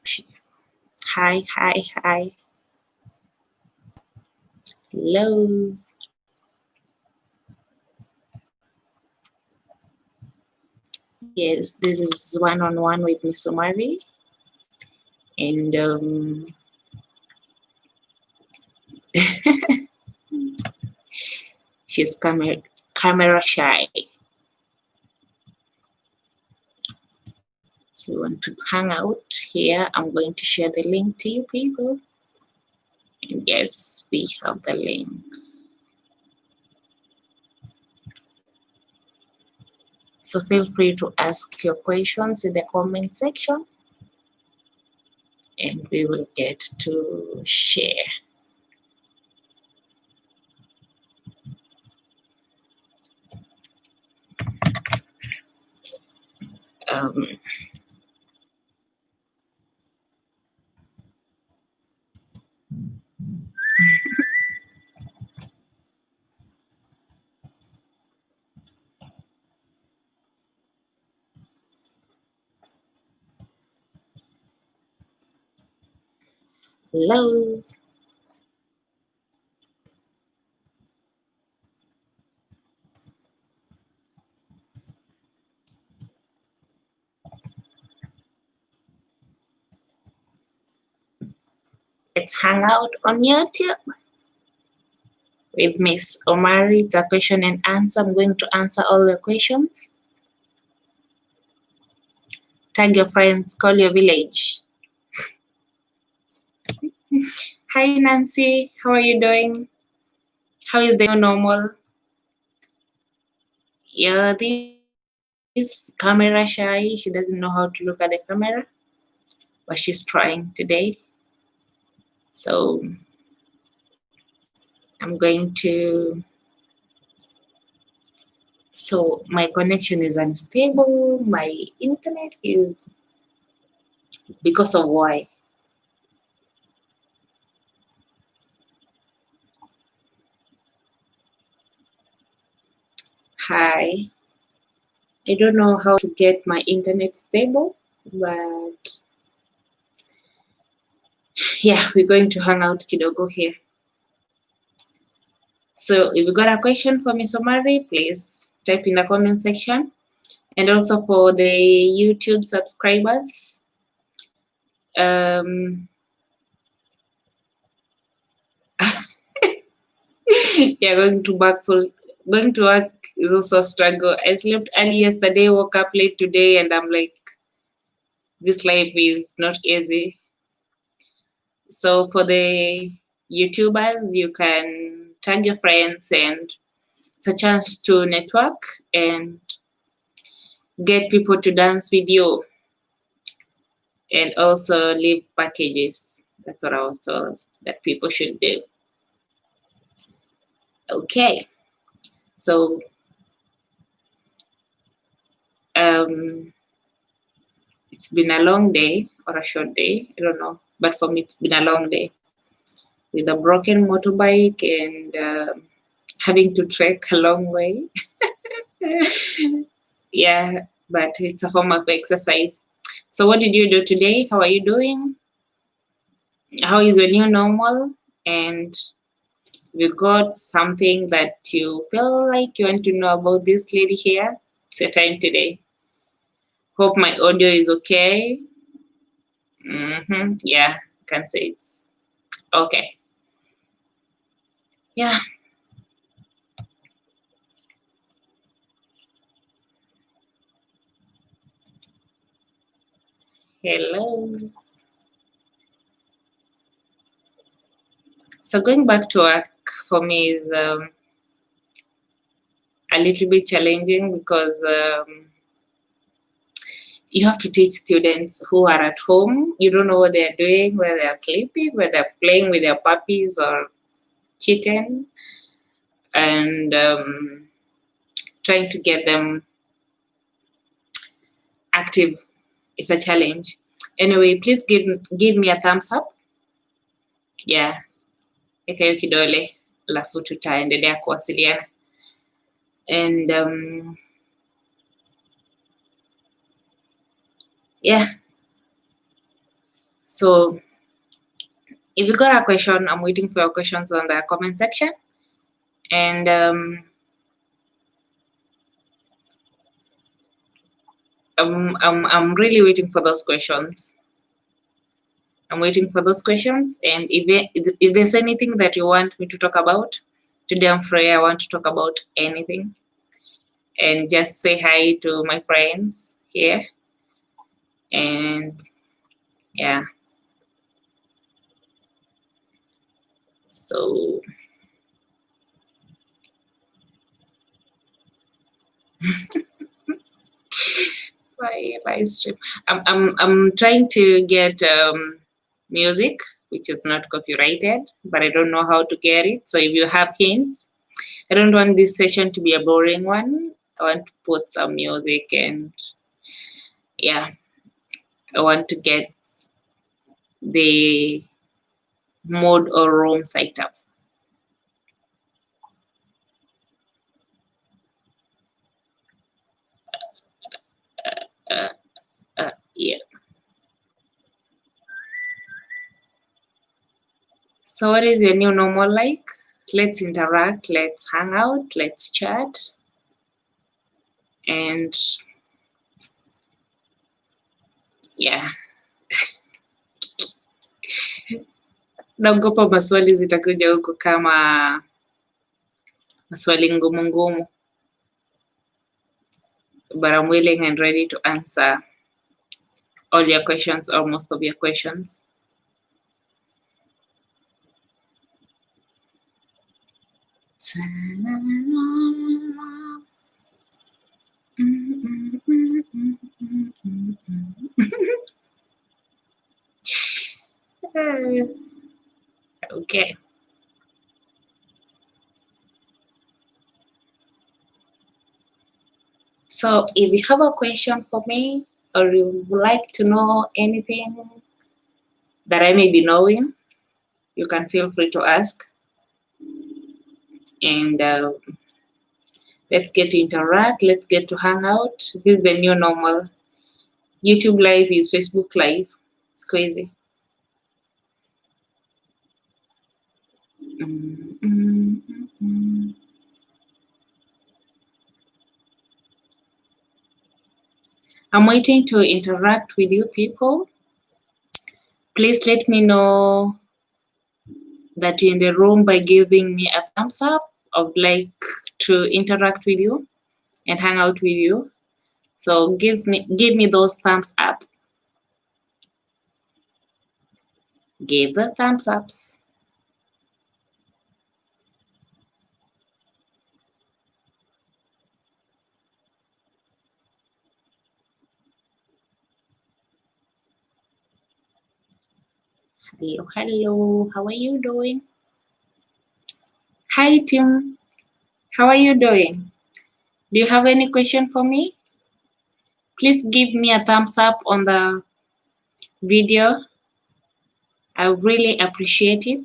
Hi, hi, hi. Hello. Yes, this is one-on-one with Miss Omari, and she's camera shy. So you want to hang out here? I'm going to share the link to you people. And yes, we have the link. So feel free to ask your questions in the comment section, and we will get to share. Hello. Let's hang out on YouTube with Miss Omari. It's a question and answer. I'm going to answer all the questions. Tag your friends, call your village. Hi Nancy, how are you doing? How is the new normal? Yeah, this camera shy. She doesn't know how to look at the camera, but she's trying today. So I'm going to. So my connection is unstable. My internet is because of why. Hi. I don't know how to get my internet stable, but yeah, we're going to hang out kidogo here. So if you got a question for Miss Omari, please type in the comment section. And also for the YouTube subscribers, yeah, going to work is also a struggle. I slept early yesterday, woke up late today, and I'm like, this life is not easy. So for the YouTubers, you can tag your friends, and it's a chance to network and get people to dance with you, and also leave packages. That's what I was told that people should do. Okay, so it's been a long day or a short day, I don't know, but for me it's been a long day with a broken motorbike and having to trek a long way. Yeah, but it's a form of exercise. So what did you do today? How are you doing? How is your new normal? And you got something that you feel like you want to know about this lady here? It's your time today. Hope my audio is okay. Yeah, I can say it's okay. Yeah. Hello. So going back to work for me is a little bit challenging because you have to teach students who are at home. You don't know what they're doing, whether they're sleeping, whether they're playing with their puppies or kitten, and trying to get them active is a challenge. Anyway, please give me a thumbs up. Yeah, weka hiyo kidole alafu tutaendelea kuwasiliana. And yeah, So if you got a question, I'm waiting for your questions on the comment section. And I'm really waiting for those questions. I'm waiting for those questions. And if there's anything that you want me to talk about, today I'm free. I want to talk about anything. And just say hi to my friends here. And yeah. So my live stream. I'm trying to get music which is not copyrighted, but I don't know how to get it. So if you have hints, I don't want this session to be a boring one. I want to put some music, and yeah, I want to get the mode or room set up. Yeah. So what is your new normal like? Let's interact, let's hang out, let's chat. And yeah. Naogopa maswali zitakuja huku kama maswali ngumu ngumu. But I'm willing and ready to answer all your questions or most of your questions. Okay. So if you have a question for me, or you would like to know anything that I may be knowing, you can feel free to ask. And let's get to interact. Let's get to hang out. This is the new normal. YouTube Live is Facebook Live. It's crazy. I'm waiting to interact with you people. Please let me know that you're in the room by giving me a thumbs up. I would like to interact with you and hang out with you. So give me those thumbs up. Give the thumbs ups. Hello, hello. How are you doing? Hi, Tim. How are you doing? Do you have any question for me? Please give me a thumbs up on the video. I really appreciate it.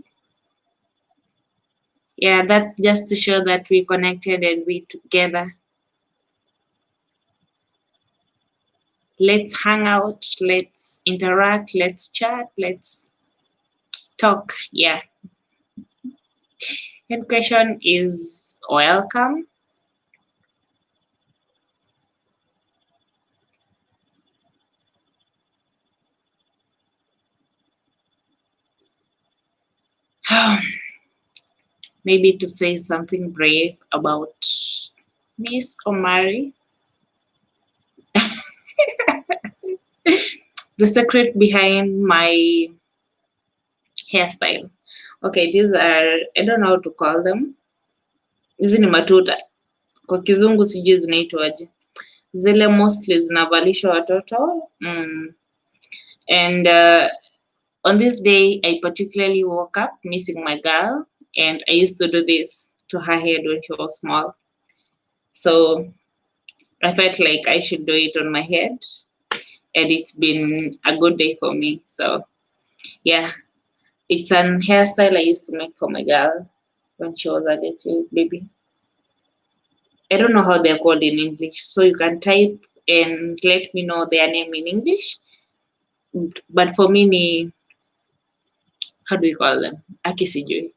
Yeah, that's just to show that we connected and we together. Let's hang out, let's interact, let's chat, let's talk. Yeah. And question is welcome. Maybe to say something brave about Miss Omari. The secret behind my hairstyle. Okay, these are, I don't know how to call them. Hizi ni matuta. Kwa kizungu sijui zinaitwaje. Zile mostly zinavalishwa watoto. And on this day, I particularly woke up missing my girl, and I used to do this to her head when she was small. So I felt like I should do it on my head, and it's been a good day for me. So yeah, it's an hairstyle I used to make for my girl when she was a little baby. I don't know how they're called in English, so you can type and let me know their name in English. But for me, how do we call them? Akisijui.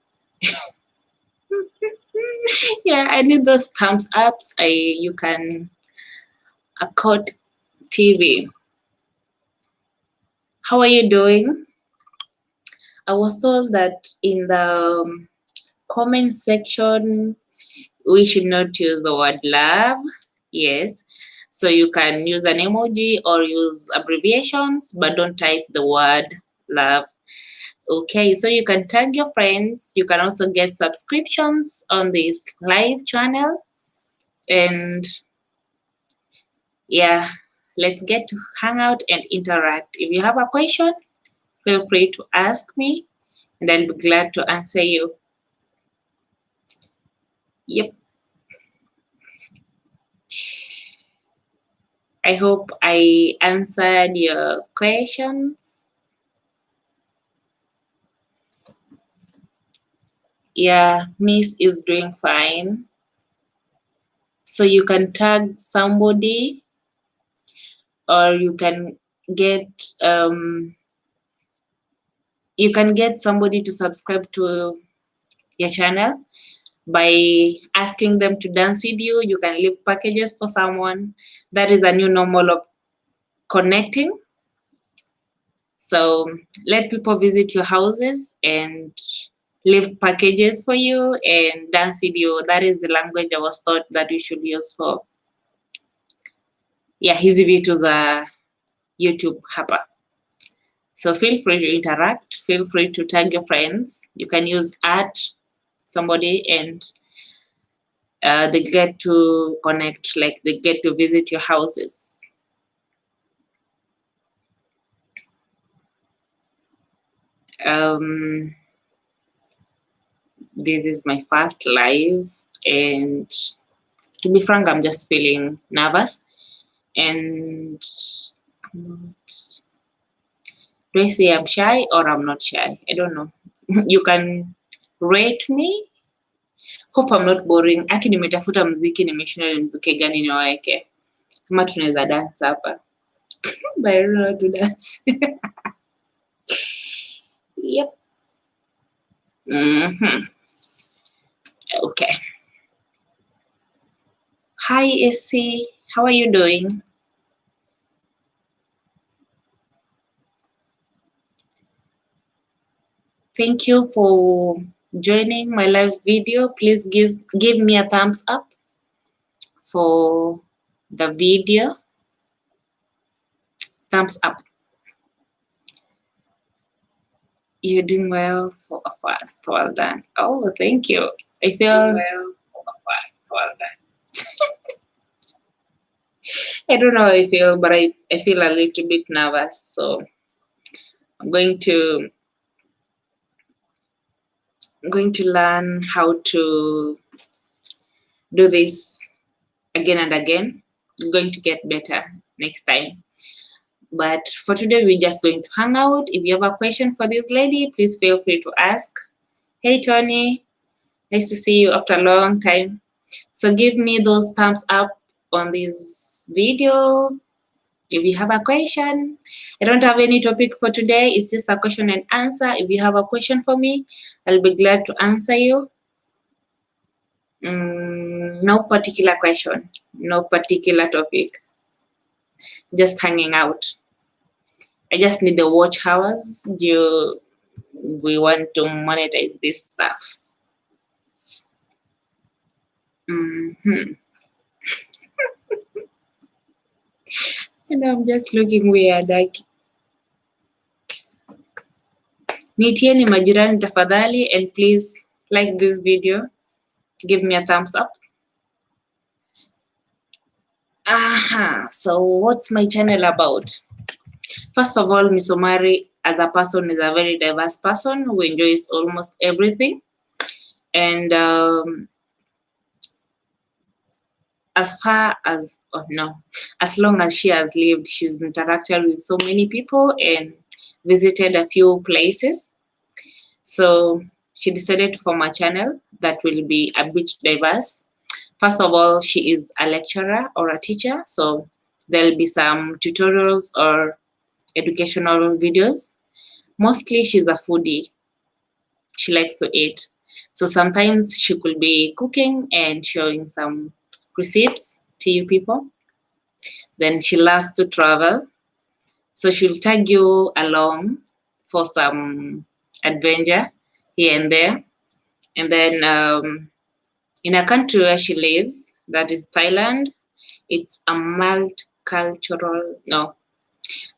Yeah, I need those thumbs ups. You can Accord TV. How are you doing? I was told that in the comment section we should not use the word love. Yes. So you can use an emoji or use abbreviations, but don't type the word love. Okay, so you can tag your friends. You can also get subscriptions on this live channel. And yeah, let's get to hang out and interact. If you have a question, feel free to ask me and I'll be glad to answer you. Yep. I hope I answered your questions. Yeah, Miss is doing fine. So you can tag somebody or you can get somebody to subscribe to your channel by asking them to dance with you. You can leave packages for someone. That is a new normal of connecting. So let people visit your houses and leave packages for you and dance with you. That is the language I was taught that we should use for hizi vitu za YouTube hapa. So feel free to interact, feel free to tag your friends. You can use somebody and they get to connect, like they get to visit your houses. This is my first live, and to be frank, I'm just feeling nervous. And do I say I'm shy or I'm not shy? I don't know. You can rate me. Hope I'm not boring. Aki nimetafuta mziki, nimeshindwa ni mziki gani niwaweke. Kama tunaweza dance hapa. But I don't know how to dance. Yep. Okay. Hi, Essie. How are you doing? Thank you for joining my live video. Please give me a thumbs up for the video. Thumbs up. You're doing well for a fast. Well done. Oh, thank you. I feel well for a fast. Well done. I don't know how I feel, but I feel a little bit nervous. So I'm going to learn how to do this again and again. I'm going to get better next time. But for today, we're just going to hang out. If you have a question for this lady, please feel free to ask. Hey, Tony. Nice to see you after a long time. So give me those thumbs up on this video if you have a question. I don't have any topic for today. It's just a question and answer. If you have a question for me, I'll be glad to answer you. No particular question, no particular topic. Just hanging out. I just need the watch hours. We want to monetize this stuff. And I'm just looking weird. Like, nitieni majirani tafadhali, and please like this video. Give me a thumbs up. So what's my channel about? First of all, Miss Omari as a person is a very diverse person who enjoys almost everything. And as long as she has lived, she's interacted with so many people and visited a few places. So she decided to form a channel that will be a bit diverse. First of all, she is a lecturer or a teacher, so there'll be some tutorials or educational videos. Mostly she's a foodie. she likes to eat. So sometimes she could be cooking and showing some recipes to you people. Then she loves to travel. So she'll tag you along for some adventure here and there. And then in a country where she lives, that is Thailand, it's a multicultural, no,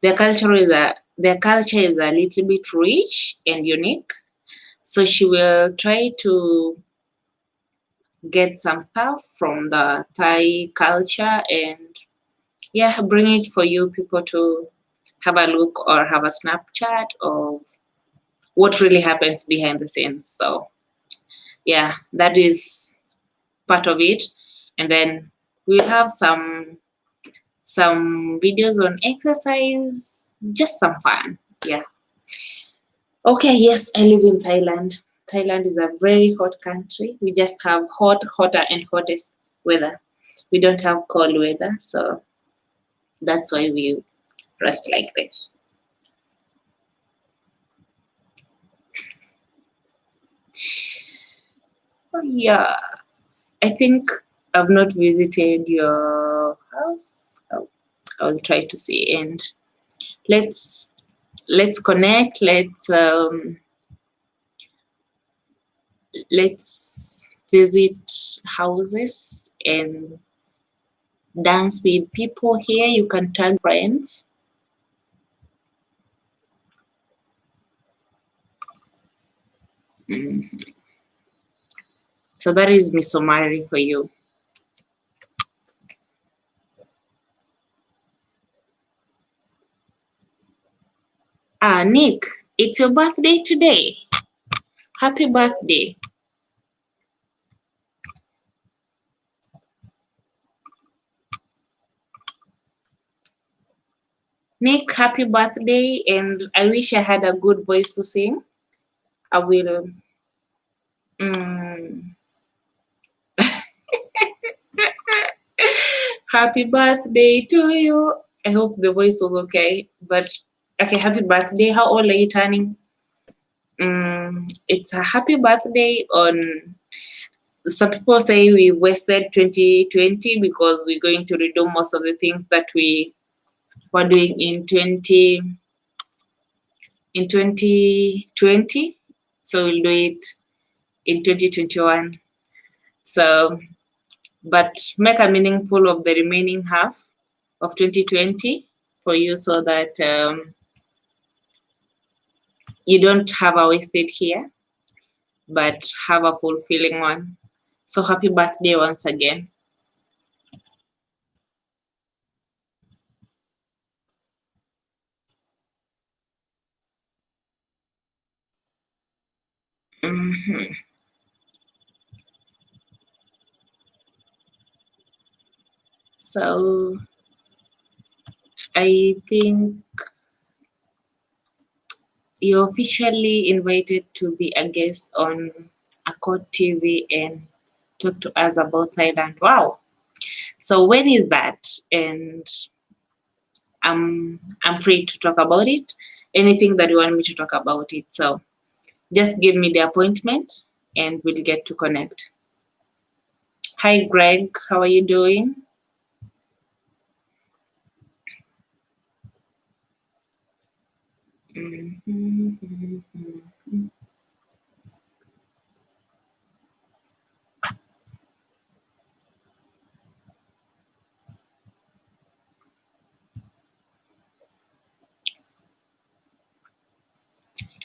their culture is a little bit rich and unique. So she will try to get some stuff from the Thai culture and yeah, bring it for you people to have a look or have a Snapchat of what really happens behind the scenes. So yeah, that is part of it. And then we'll have some videos on exercise, just some fun. Yeah. Okay, yes, I live in Thailand. Thailand is a very hot country. We just have hot, hotter, and hottest weather. We don't have cold weather, so that's why we dress like this. Oh, yeah, I think I've not visited your house. I'll try to see, and let's let's connect. Let's visit houses and dance with people here. You can tag friends. Mhm. So that is Miss Omari for you. Ah, Nick, it's your birthday today. Happy birthday. Nick, happy birthday, and I wish I had a good voice to sing. I will. Mm, happy birthday to you. I hope the voice was okay. But okay, happy birthday. How old are you turning? It's a happy birthday on. Some people say we wasted 2020 because we're going to redo most of the things that we were doing in 2020. So we'll do it in 2021. So, but make a meaningful of the remaining half of 2020 for you so that you don't have a wasted year, but have a fulfilling one. So happy birthday once again. Mhm. So I think you're officially invited to be a guest on Accord TV and talk to us about Thailand. Wow. So when is that? And I'm free to talk about it. Anything that you want me to talk about it. So just give me the appointment and we'll get to connect. Hi Greg, how are you doing? Mhm.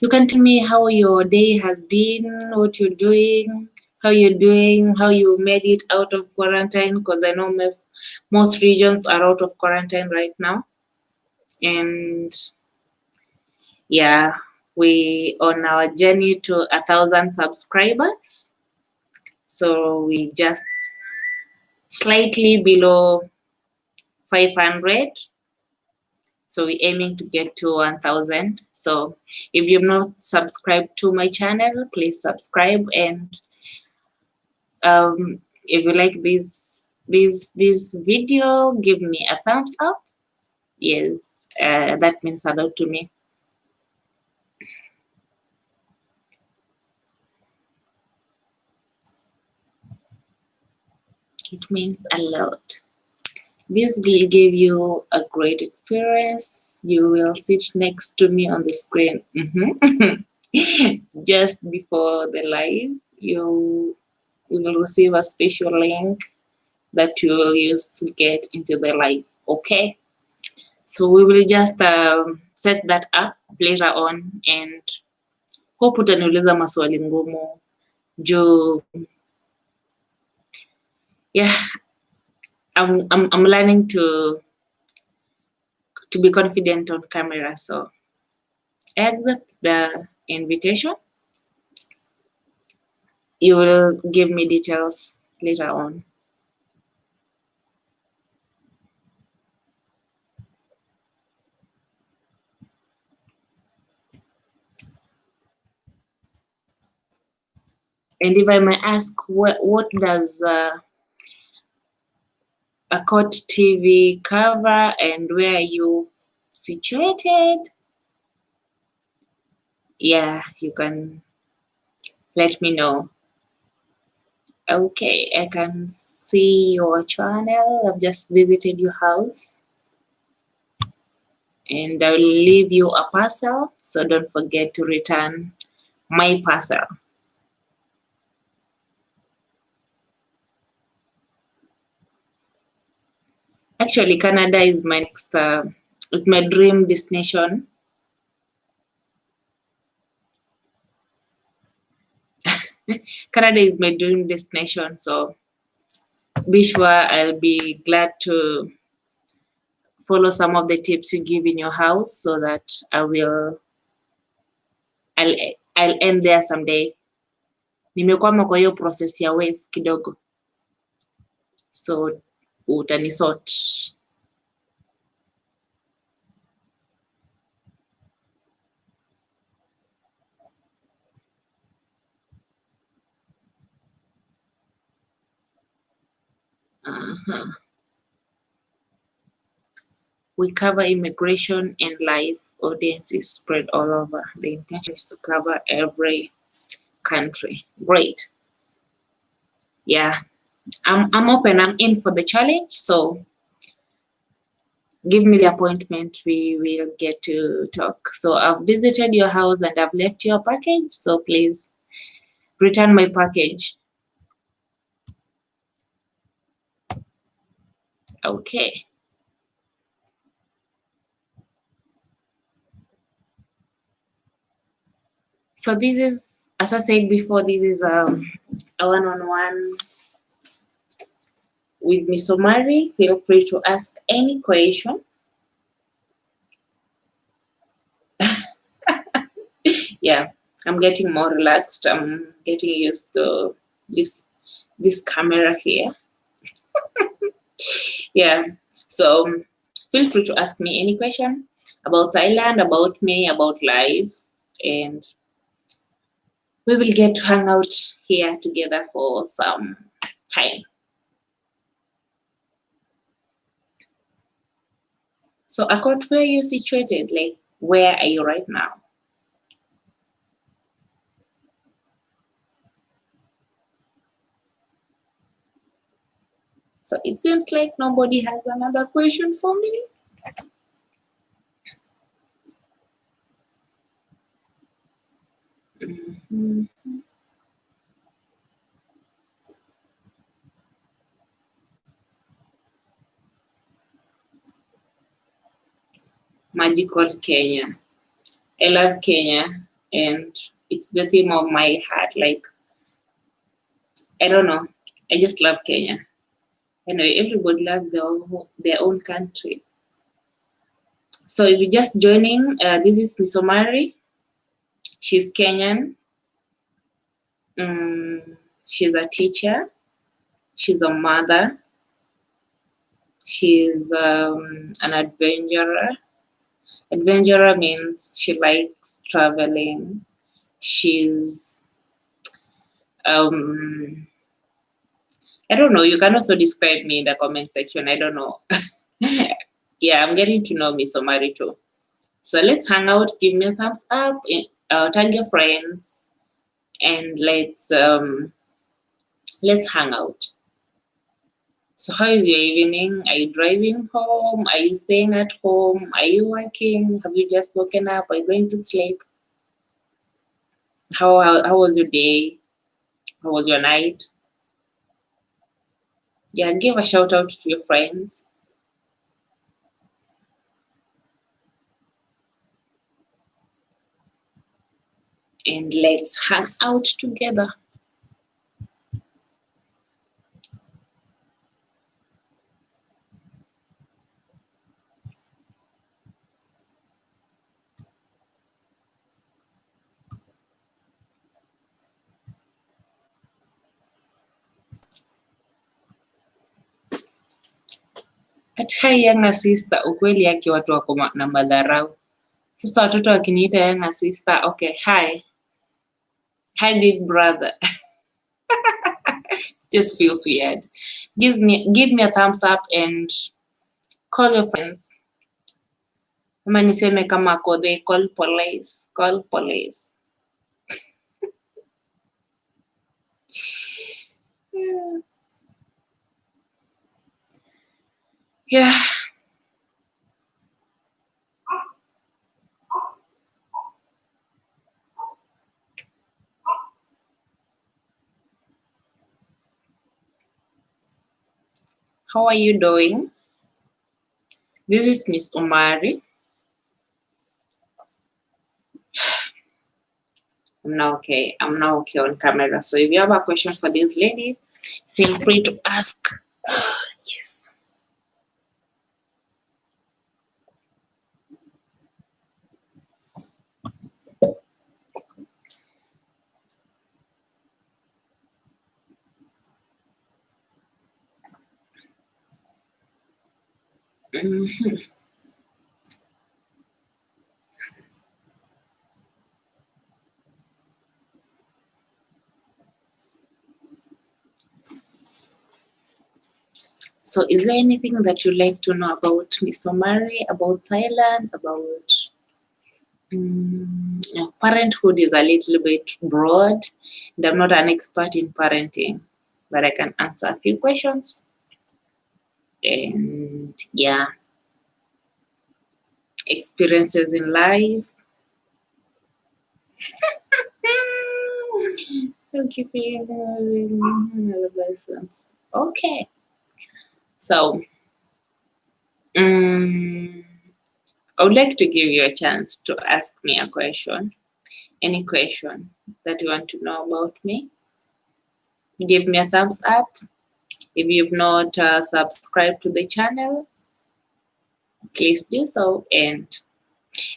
You can tell me how your day has been, what you're doing, how you made it out of quarantine, because I know most regions are out of quarantine right now. And yeah, we on our journey to 1,000 subscribers. So we just slightly below 500. So we're aiming to get to 1,000. So if you've not subscribed to my channel, please subscribe. And if you like this video, give me a thumbs up. Yes, that means a lot to me. It means a lot. This will give you a great experience. You will sit next to me on the screen. Just before the live, you will receive a special link that you will use to get into the live. Okay, so we will just set that up later on, and hope utaniuliza maswali ngumu juu yeah, I'm learning to be confident on camera, so I accept the invitation. You will give me details later on. And if I may ask, what does a court TV cover and where are you situated? Yeah, you can let me know. Okay, I can see your channel. I've just visited your house. And I'll leave you a parcel, so don't forget to return my parcel. Actually, Canada is my next, is my dream destination. Canada is my dream destination, so be sure I'll be glad to follow some of the tips you give in your house so that I'll end there someday. Nimekwama kwa hiyo process ya waste kidogo, so utanisort. We cover immigration and life. Audience is spread all over. The intention is to cover every country. Great. Yeah, I'm open. I'm in for the challenge. So give me the appointment. We will get to talk. So I've visited your house and I've left your package. So please return my package. Okay. So this is, as I said before, this is a one-on-one with Miss Omari. Feel free to ask any question. Yeah, I'm getting more relaxed. I'm getting used to this camera here. Yeah, so feel free to ask me any question about Thailand, about me, about life, and we will get to hang out here together for some time. So Akot, where are you situated? Like, where are you right now? So it seems like nobody has another question for me. Magical Kenya. I love Kenya, and it's the theme of my heart. Like, I don't know, I just love Kenya. Anyway, everybody loves their own country. So if you're just joining, this is Miss Omari. She's Kenyan. She's a teacher. She's a mother. She's an adventurer. Adventurer means she likes traveling. She's I don't know, you can also describe me in the comment section. I don't know. Yeah, I'm getting to know Miss Omari too. So let's hang out, give me a thumbs up, tag your friends, and let's hang out. So how is your evening? Are you driving home? Are you staying at home? Are you working? Have you just woken up? Are you going to sleep? How was your day? How was your night? Yeah, give a shout out to your friends. And let's hang out together. At hi younger sister, ukweli yake watu wako na madharau. Sasa watoto wakiniita younger sister, okay, hi. Hi big brother. Just feels weird. Give me a thumbs up and call your friends. Ama niseme kama ako they call police. Call police. Yeah. How are you doing? This is Miss Omari. I'm now okay on camera. So if you have a question for this lady, feel free to ask. Yes. Mm-hmm. So is there anything that you'd like to know about Miss Omari, about Thailand, about parenthood is a little bit broad, and I'm not an expert in parenting, but I can answer a few questions. And yeah, experiences in life. Lessons. Okay. So, I would like to give you a chance to ask me a question. Any question that you want to know about me. Give me a thumbs up. If you've not subscribed to the channel, please do so. And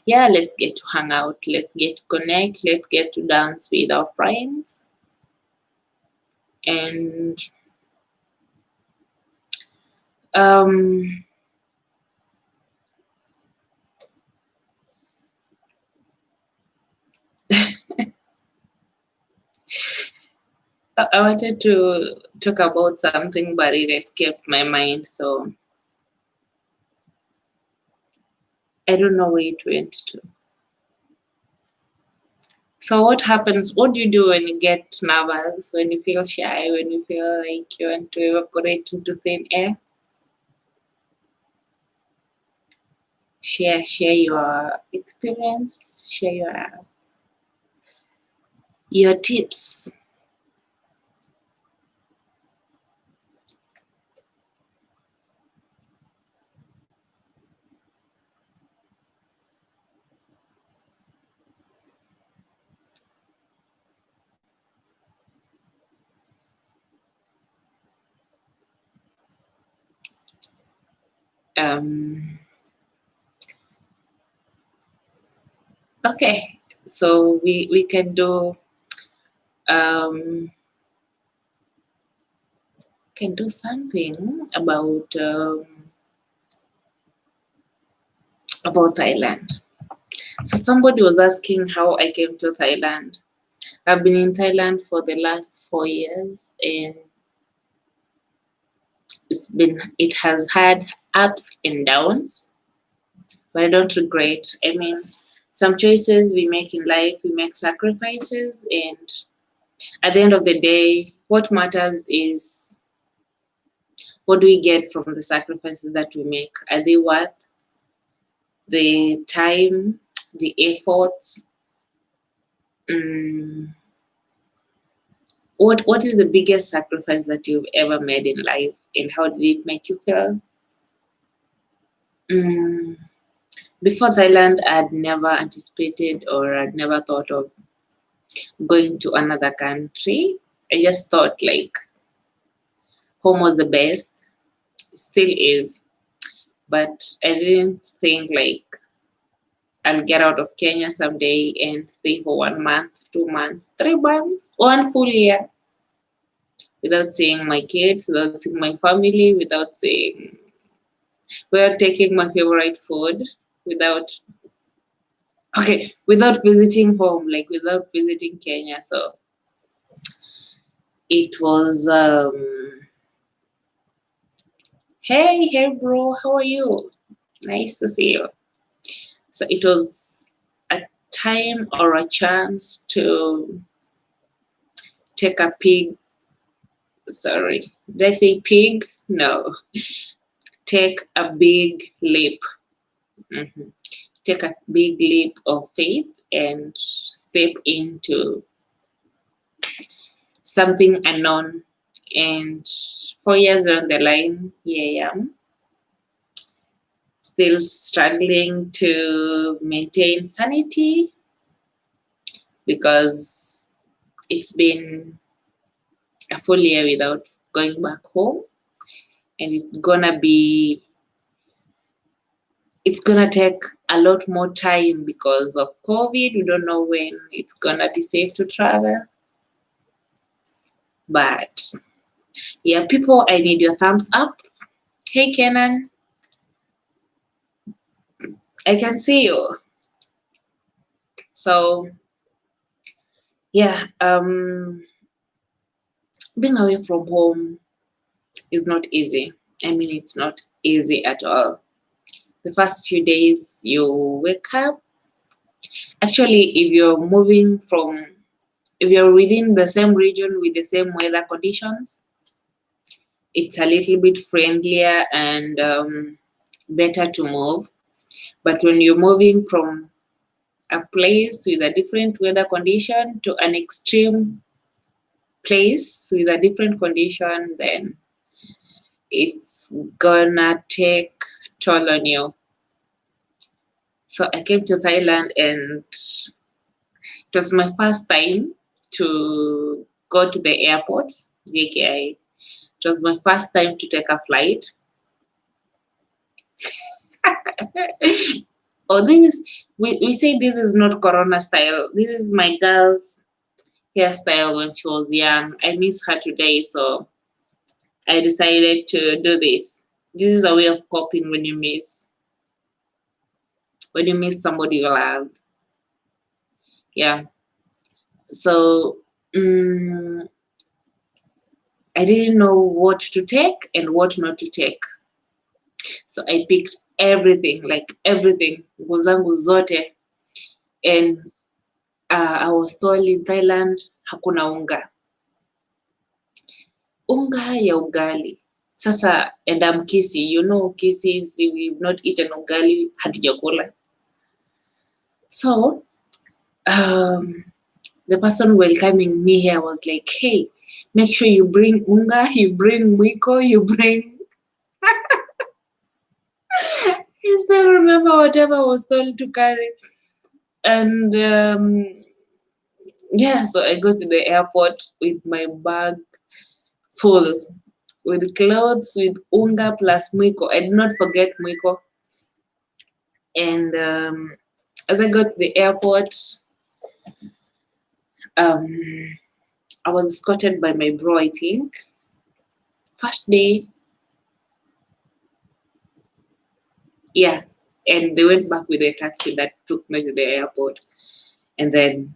yeah, let's get to hang out. Let's get to connect. Let's get to dance with our friends. And I wanted to talk about something, but it escaped my mind. So I don't know where it went to. So what happens? What do you do when you get nervous, when you feel shy, when you feel like you want to evaporate into thin air? Share your experience, share your tips. Okay, so we can do something about Thailand. So somebody was asking how I came to Thailand. I've been in Thailand for the last 4 years, and it has had ups and downs, but I don't regret. I mean, some choices we make in life, we make sacrifices, and at the end of the day, what matters is What do we get from the sacrifices that we make? Are they worth the time, the efforts? Mm, what is the biggest sacrifice that you've ever made in life, and how did it make you feel? Mm, Before Thailand, I'd never anticipated or I'd never thought of going to another country. I just thought like home was the best, still is, but I didn't think like I'll get out of Kenya someday and stay for 1 month, 2 months, 3 months, 1 full year without seeing my kids, without seeing my family, without taking my favorite food, without without visiting home, like without visiting Kenya. So it was hey bro, how are you? Nice to see you. So it was a time or a chance to take a pig. Sorry, did I say pig? No. Take a big leap. Mhm. Take a big leap of faith and step into something unknown. And 4 years down the line, here I am, still struggling to maintain sanity because it's been a full year without going back home, and it's gonna take a lot more time because of COVID. We don't know when it's gonna be safe to travel. But yeah, people, I need your thumbs up. Hey Kenan, I can see you. So yeah, being away from home is not easy. I mean, it's not easy at all. The first few days you wake up, actually, if you're within the same region with the same weather conditions, it's a little bit friendlier and better to move. But when you're moving from a place with a different weather condition to an extreme place with a different condition, then it's gonna take toll on you. So I came to Thailand and it was my first time to go to the airport, JKI. It was my first time to take a flight. Oh, we say this is not Corona style. This is my girl's hairstyle when she was young. I miss her today, so I decided to do this. This is a way of coping when you miss somebody you love. Yeah. So I didn't know what to take and what not to take. So I picked everything, like everything, nguo zangu zote. And I was told in Thailand, hakuna unga. Unga ya ugali. Sasa, and I'm Kisi, you know, Kisis, we've not eaten ugali, hatujakula. So, the person welcoming me here was like, hey, make sure you bring unga, you bring mwiko, you bring. I still remember whatever I was told to carry. And yeah, so I go to the airport with my bag full with clothes, with unga plus mwiko. I did not forget mwiko. And as I got to the airport, I was escorted by my bro, I think. First day, yeah. And they went back with a taxi that took me to the airport. And then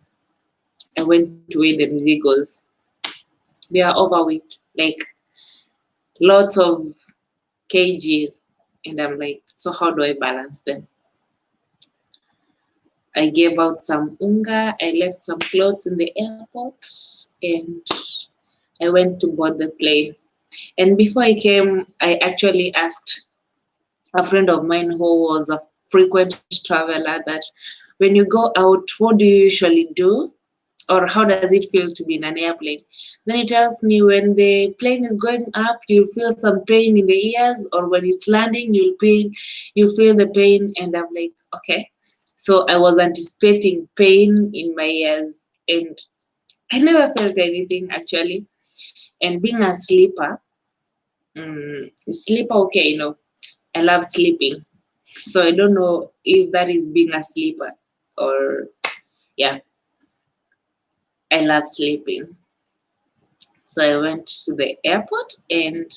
I went to weigh the Mizigos. They are overweight, like lots of kgs. And I'm like, so how do I balance them? I gave out some unga, I left some clothes in the airport, and I went to board the plane. And before I came, I actually asked a friend of mine who was a frequent traveler that when you go out, what do you usually do? Or how does it feel to be in an airplane? Then he tells me when the plane is going up, you feel some pain in the ears, or when it's landing, you feel the pain. And I'm like, okay. So I was anticipating pain in my ears, and I never felt anything actually. And being a sleeper, okay, I love sleeping. So I don't know if that is being a sleeper or yeah, I love sleeping. So I went to the airport, and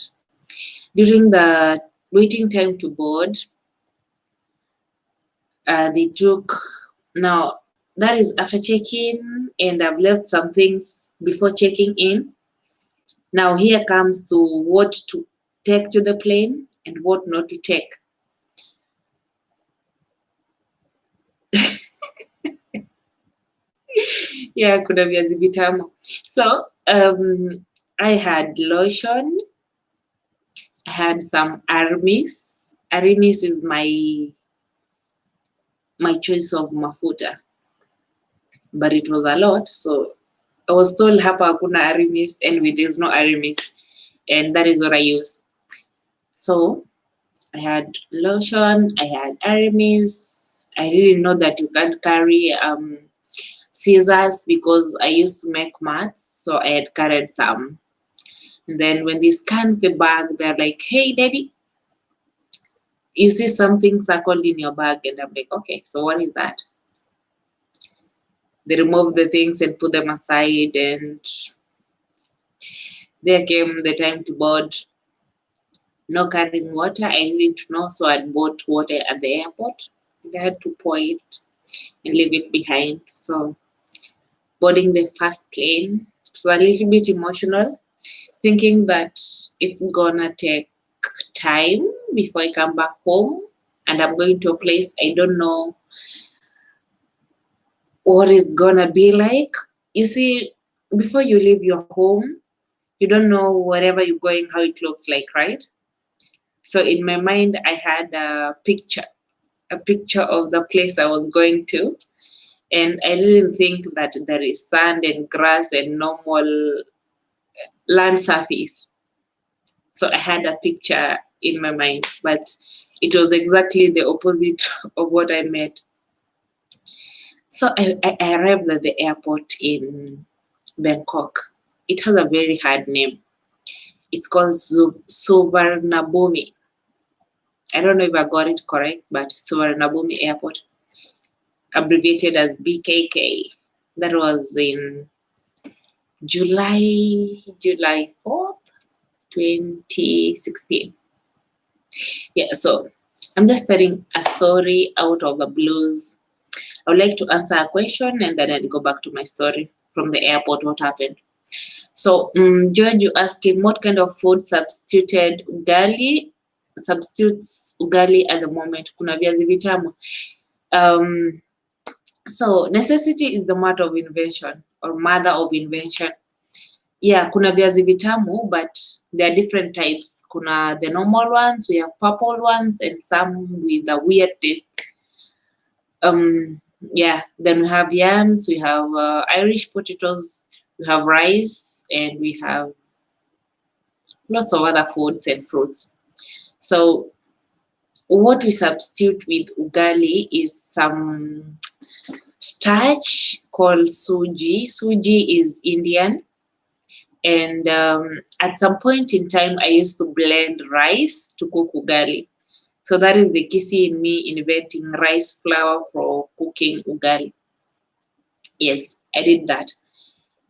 during the waiting time to board, they took, now that is after check-in, and I've left some things before checking in. Now here comes to what to take to the plane and what not to take. Yeah, kuna viazi vitamu. So I had lotion, I had some Aramis. Aramis is my choice of mafuta, but it was a lot. So I was told hapa hakuna Aramis, and there's no Aramis, and that is what I use. So I had lotion, I had Aramis. I didn't know that you can't carry scissors because I used to make mats, so I had carried some. And then when they scanned the bag, they're like, "Hey, daddy, you see something circled in your bag?" And I'm like, "Okay, so what is that?" They removed the things and put them aside, and there came the time to board. No carrying water, I didn't know, so I bought water at the airport. And I had to pour it and leave it behind. So boarding the first plane, it was a little bit emotional, thinking that it's gonna take time before I come back home, and I'm going to a place I don't know what it's gonna be like. You see, before you leave your home, you don't know wherever you're going how it looks like, right? So in my mind, I had a picture of the place I was going to, and I didn't think that there is sand and grass and normal land surface. So I had a picture in my mind, but it was exactly the opposite of what I met. So I arrived at the airport in Bangkok. It has a very hard name. It's called Suvarnabhumi. I don't know if I got it correct, but Suvarnabhumi Airport, abbreviated as BKK. That was in July 4th, 2016. Yeah, so I'm just telling a story out of the blues. I would like to answer a question, and then I'll go back to my story from the airport, what happened. So, George, you asking what kind of food substitutes ugali at the moment? Kuna viazi vitamu. So necessity is the mother of invention or mother of invention. Yeah, kuna viazi vitamu, but there are different types. Kuna the normal ones, we have purple ones, and some with a weird taste. Yeah, then we have yams, we have Irish potatoes, we have rice, and we have lots of other foods and fruits. So what we substitute with ugali is some starch called suji. Suji is Indian. And at some point in time, I used to blend rice to cook ugali. So that is the kisi in me inventing rice flour for cooking ugali. Yes, I did that.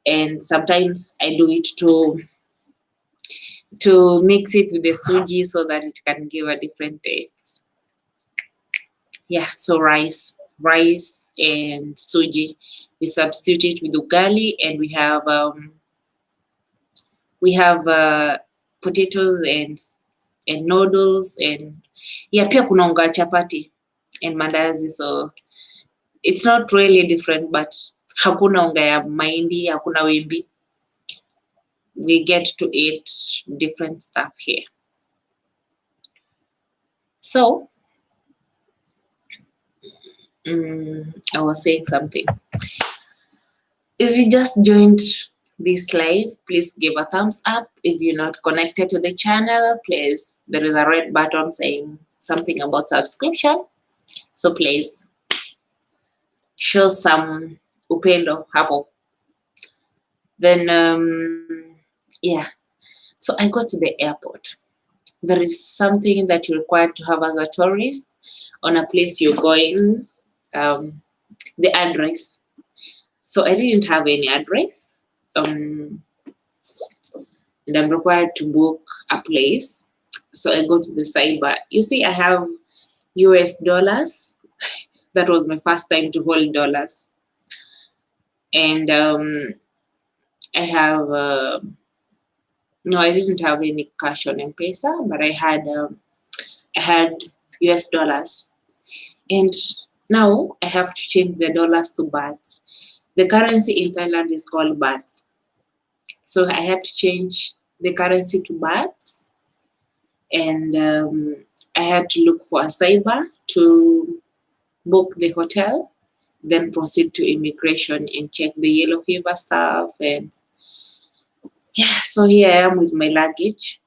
And sometimes I do it to mix it with the suji so that it can give a different taste. Yeah, so rice and suji. We substitute it with ugali, and we have potatoes and noodles, and yeah, pia kuna unga chapati and mandazi. So it's not really different, but hakuna unga ya mahindi, hakuna wimbi. we get to eat different stuff here. So I was saying something. If you just joined this live, please give a thumbs up. If you're not connected to the channel, please, there is a red button saying something about subscription. So please show some upendo hapo. Then yeah, so I got to the airport. There is something that you're required to have as a tourist on a place you're going, the address. So I didn't have any address, and I'm required to book a place. So I go to the cyber. You see, I have US dollars. That was my first time to hold dollars. And I have, no, I didn't have any cash on M-Pesa, but I had US dollars. And now I have to change the dollars to bahts. The currency in Thailand is called bahts. So I had to change the currency to bahts. And I had to look for a cyber to book the hotel, then proceed to immigration and check the yellow fever stuff. And yeah, so here I am with my luggage.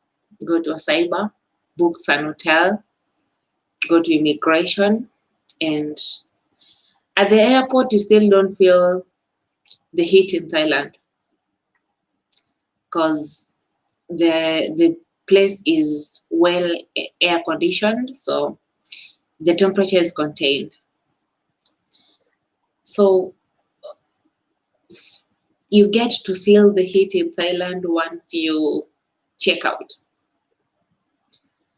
Go to a cyber, book an hotel, go to immigration, and at the airport you still don't feel the heat in Thailand because the place is well air conditioned, so the temperature is contained. So you get to feel the heat in Thailand once you check out.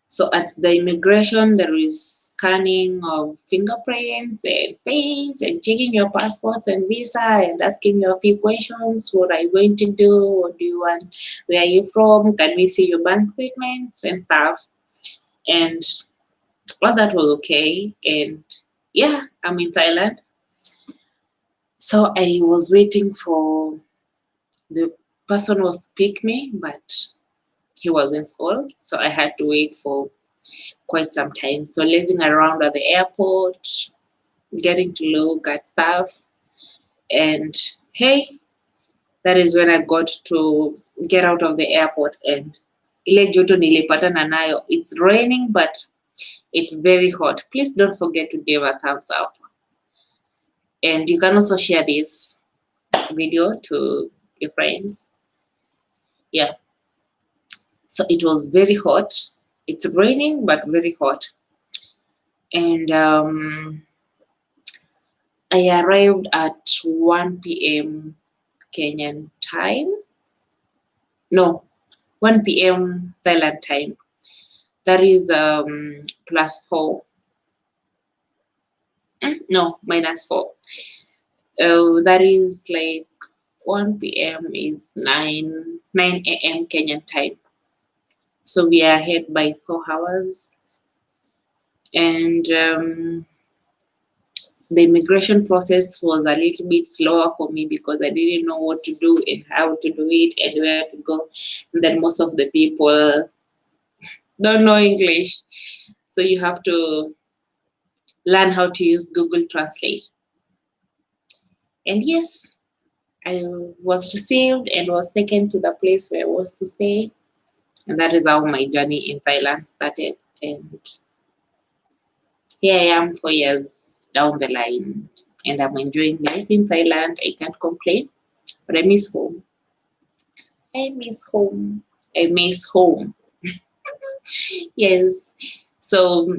So at the immigration, there is scanning of fingerprints and face and checking your passports and visa and asking you a few questions. What are you going to do? What do you want? Where are you from? Can we see your bank statements and stuff? And all that was okay. And yeah, I'm in Thailand. So I was waiting for the person was to pick me, but he was in school, so I had to wait for quite some time. So lazing around at the airport, getting to look at stuff, and hey, that is when I got to get out of the airport and ile joto nilipatana nayo. It's raining, but it's very hot. Please don't forget to give a thumbs up. And you can also share this video to your friends. Yeah. So it was very hot. It's raining, but very hot. And I arrived at 1 p.m. Kenyan time. No, 1 p.m. Thailand time. That is +4. No, -4. That is like 1 p.m. is 9 a.m. Kenyan time. So we are ahead by 4 hours. And the immigration process was a little bit slower for me because I didn't know what to do and how to do it and where to go. And then most of the people don't know English. So you have to learn how to use Google Translate. And yes, I was received and was taken to the place where I was to stay. And that is how my journey in Thailand started. And here I am 4 years down the line. And I'm enjoying life in Thailand. I can't complain. But I miss home. I miss home. I miss home. Yes. So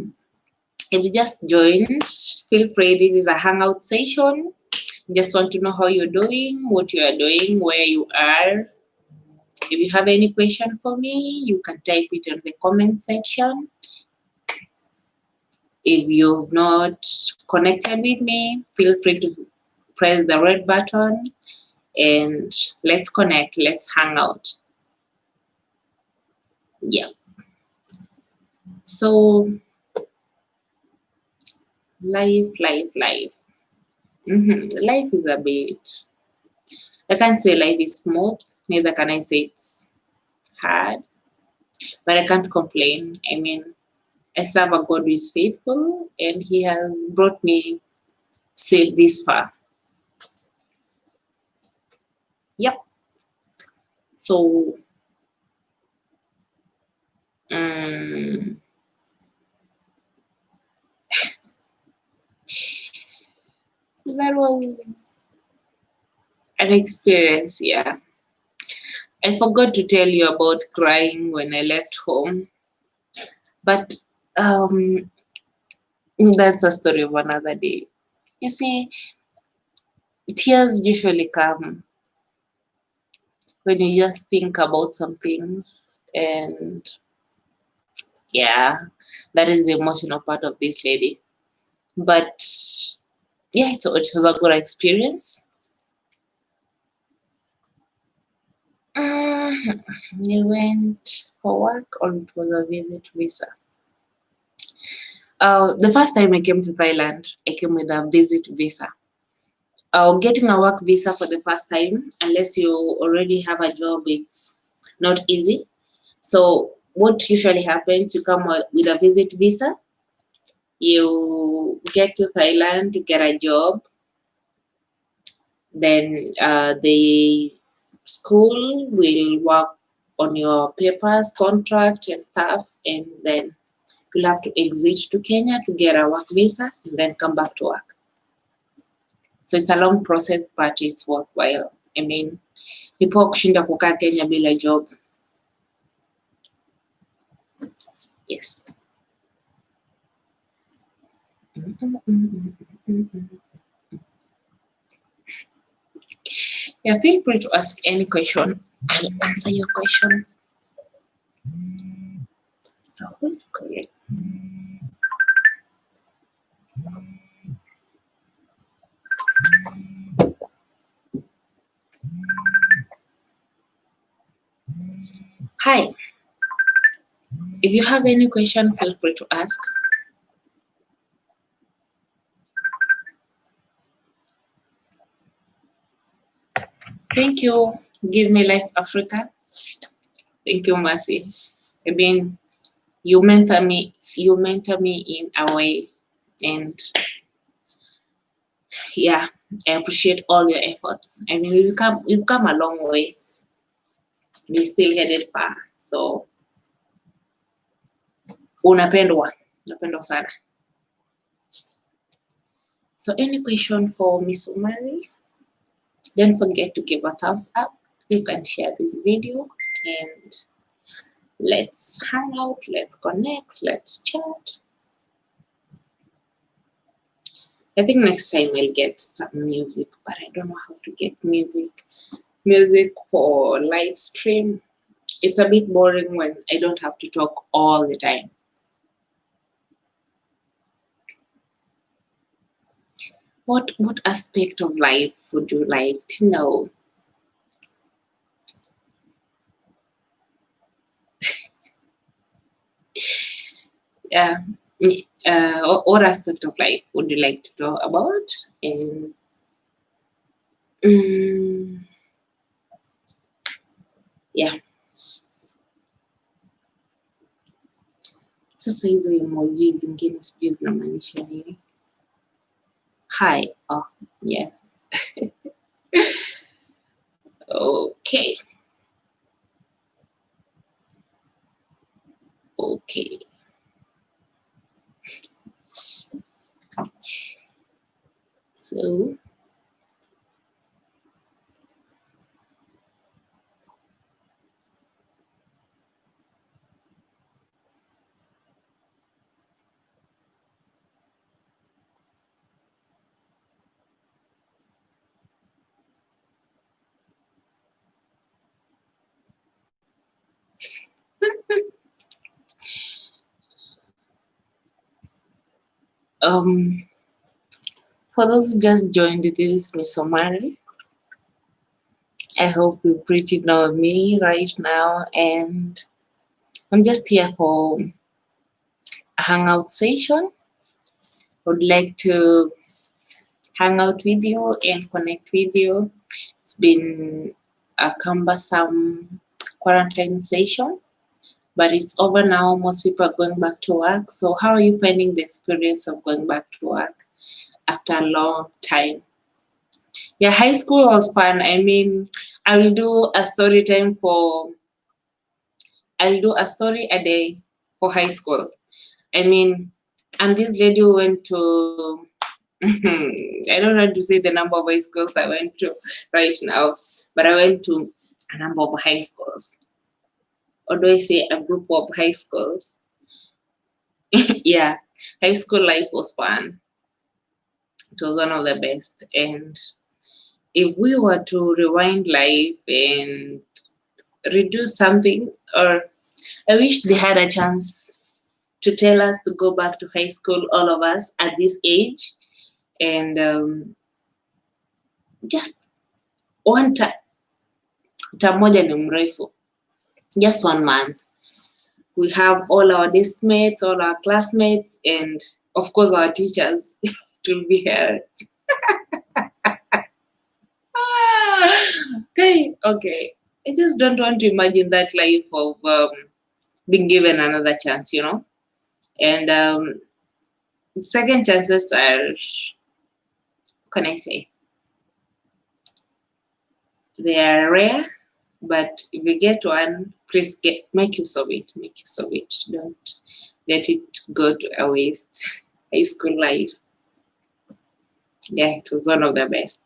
if you just joined, feel free. This is a hangout session. Just want to know how you're doing, what you are doing, where you are. If you have any question for me, you can type it in the comment section. If you've not connected with me, feel free to press the red button and let's connect, let's hang out. Yeah. So life. Life is a bit, I can't say life is smooth, Neither can I say it's hard, but I can't complain. I mean, I serve a God who is faithful, and He has brought me safe this far. Yep. So, um, that was an experience. Yeah. I forgot to tell you about crying when I left home, but um, that's a story of another day. You see, tears usually come when you just think about some things, and yeah, that is the emotional part of this lady. But yeah, it was a good experience. You went for work or it was a visit visa? The first time I came to Thailand, I came with a visit visa. Getting a work visa for the first time, unless you already have a job, it's not easy. So what usually happens, you come with a visit visa, you get to Thailand to get a job, then the school will work on your papers, contract and stuff, and then you'll have to exit to Kenya to get a work visa and then come back to work. So it's a long process, but it's worthwhile. I mean, people kushinda kukaa Kenya bila job. Yes. Yeah, feel free to ask any question. I'll answer your questions. So who is calling? Hi. If you have any question, feel free to ask. Thank you. Give me life, Africa. Thank you, Mercy. I mean, you mentor me in a way, and yeah, I appreciate all your efforts. I mean, you've come a long way. You're still headed far. So unapendwa sana. So any question for Miss Omari? Don't forget to give a thumbs up. You can share this video and let's hang out, let's connect, let's chat. I think next time I'll get some music, but I don't know how to get music. Music for live stream. It's a bit boring when I don't have to talk all the time. What aspect of life would you like to know? Yeah. What aspect of life would you like to talk about? And yeah. Sasa hizo emoji zingine sijui zinamaanisha nini. Hi. Oh, yeah. Okay. Okay. So for those who just joined, this is Miss Omari. I hope you pretty know me right now, and I'm just here for a hangout session. Would like to hang out with you and connect with you. It's been a cumbersome quarantine session, but it's over now. Most people are going back to work. So, how are you finding the experience of going back to work after a long time? Yeah, high school was fun. I mean, I will do a story time for, I'll do a story a day for high school. I mean, and this lady went to, I don't want to say the number of high schools I went to right now, but I went to a number of high schools. Or do I say a group of high schools? Yeah, high school life was fun. It was one of the best. And if we were to rewind life and redo something, or I wish they had a chance to tell us to go back to high school, all of us at this age, and just one time. Term moja ni mrefu, just 1 month. We have all our desk mates, all our classmates, and of course our teachers. It will be hell. Okay. I just don't want to imagine that life of being given another chance, you know. And second chances are, what can I say? They are rare, but if you get one, please make use of it. Make use of it. Don't let it go to a waste. High school life. Yeah, it was one of the best.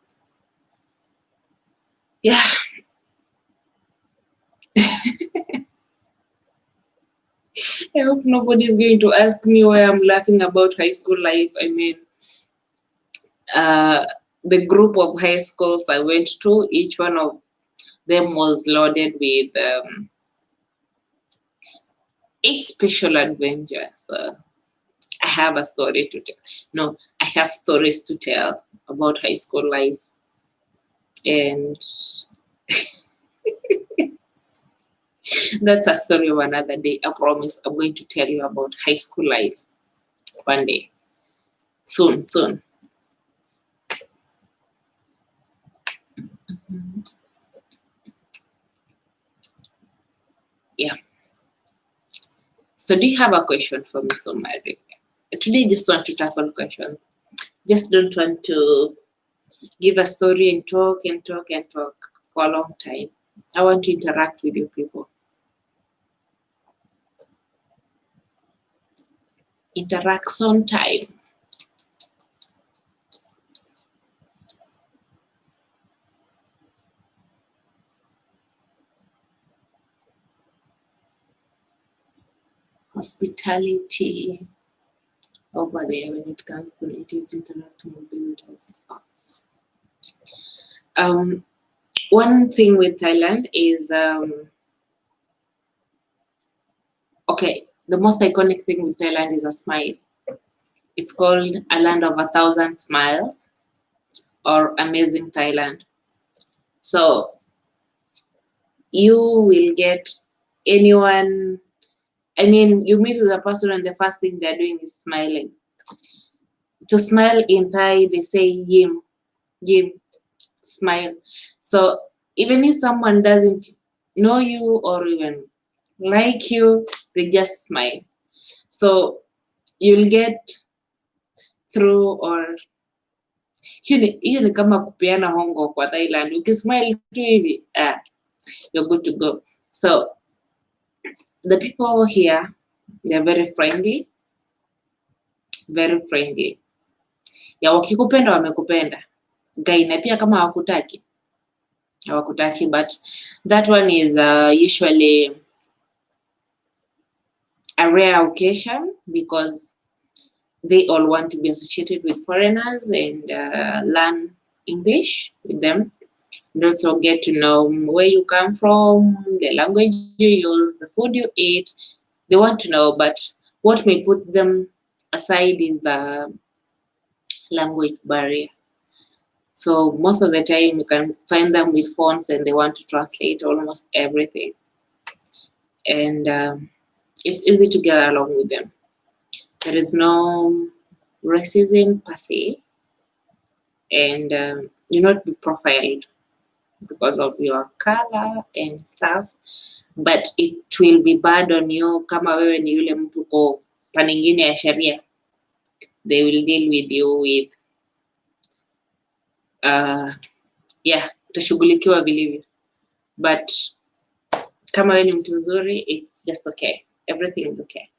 Yeah. I hope nobody's going to ask me why I'm laughing about high school life. I mean, the group of high schools I went to, each one of them was loaded with each special adventure. So I have a story to tell. No, I have stories to tell about high school life. And that's a story of another day. I promise I'm going to tell you about high school life one day. Soon. Yeah. So do you have a question for me, Omari? Today just want to tackle questions. Just don't want to give a story and talk for a long time. I want to interact with you people. Interaction time. Hospitality over there when it comes to natives interacting with visitors. One thing with Thailand is okay, the most iconic thing with Thailand is a smile. It's called a land of 1,000 smiles, or amazing Thailand. So you will get anyone, I mean, you meet with a person and the first thing they're doing is smiling. To smile in Thai, they say yim, smile. So even if someone doesn't know you or even like you, they just smile. So you'll get through, or hiyo ni kama kupeana hongo kwa Thailand. Ukismile tu hivi, you're good to go. So the people here, they're very friendly. Very friendly. Ya wakikupenda wamekupenda. Guy, na pia kama hawakutaki, but that one is usually a rare occasion because they all want to be associated with foreigners and learn English with them, and also get to know where you come from, the language you use, the food you eat. They want to know, but what may put them aside is the language barrier. So most of the time you can find them with phones and they want to translate almost everything. And it's easy to get along with them. There is no racism per se, and you're not be profiled. because of your color and stuff, but it will be bad on you kama wewe ni yule mtu ko pande ingine ya sheria. They will deal with you with utashughulikiwa vilivyo, but kama wewe ni mtu mzuri, it's just okay, everything is okay.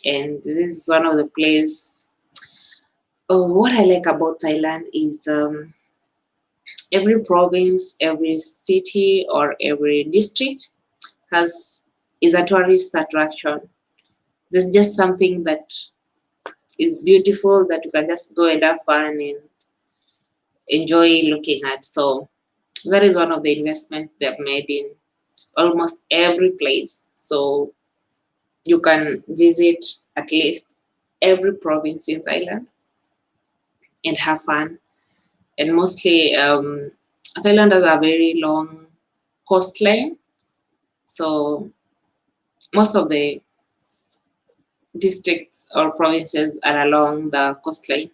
And this is one of the place. What I like about Thailand is every province, every city, or every district is a tourist attraction. There's just something that is beautiful that you can just go and have fun and enjoy looking at. So that is one of the investments they've made in almost every place. So you can visit at least every province in Thailand and have fun. And mostly Thailand has a very long coastline. So most of the districts or provinces are along the coastline,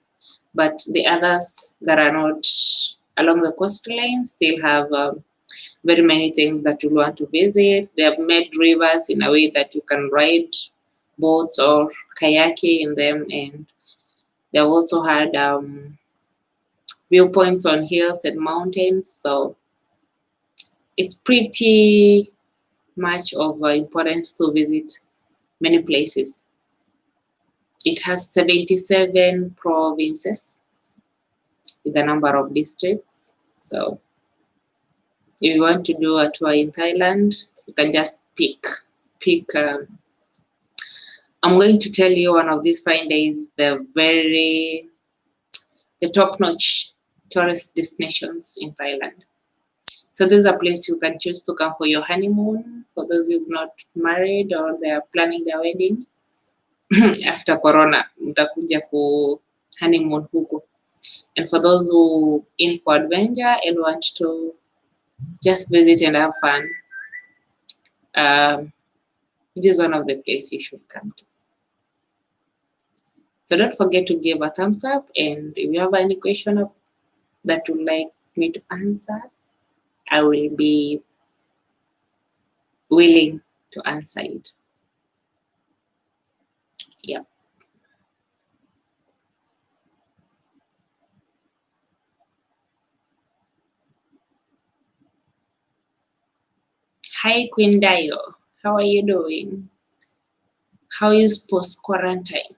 but the others that are not along the coastline still have very many things that you want to visit. They have made rivers in a way that you can ride boats or kayaking in them, and they've also had viewpoints on hills and mountains. So it's pretty much of importance to visit many places. It has 77 provinces with a number of districts. So if you want to do a tour in Thailand, you can just pick. I'm going to tell you one of these fine days, the top-notch tourist destinations in Thailand. So this is a place you can choose to come for your honeymoon, for those who've not married or they are planning their wedding. After Corona, mtakuja ku honeymoon huko. And for those who in for adventure and want to just visit and have fun, this is one of the places you should come to. So don't forget to give a thumbs up, and if you have any question that you'd like me to answer, I will be willing to answer it. Yeah. Hi, Queen Dio. How are you doing? How is post-quarantine?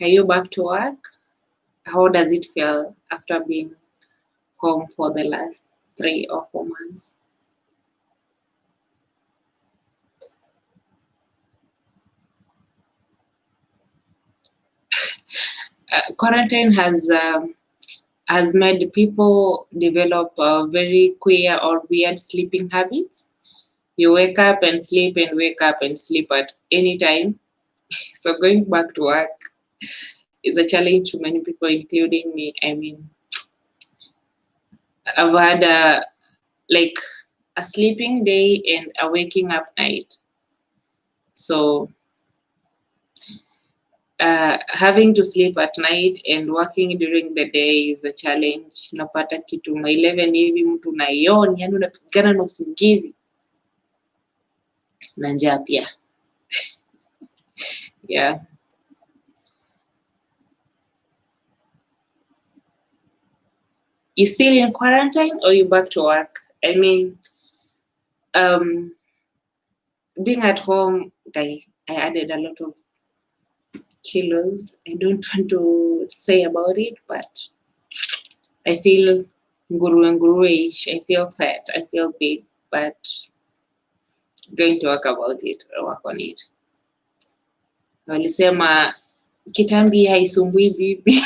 Are you back to work? How does it feel after being home for the last 3 or 4 months? Quarantine has made people develop very queer or weird sleeping habits. You wake up and sleep and wake up and sleep at any time. So going back to work is a challenge to many people, including me. I mean, I've had a sleeping day and a waking up night. So having to sleep at night and working during the day is a challenge. Napata kitu 11 hivi mtu naioni, yani unapigana na usingizi na njaa pia. Yeah. You still in quarantine or you back to work? I mean, being at home, I added a lot of kilos. I don't want to say about it, but I feel nguruwe-ish. I feel fat. I feel big, but going to work about it or work on it. Walisema kitambi haisumbui bibi.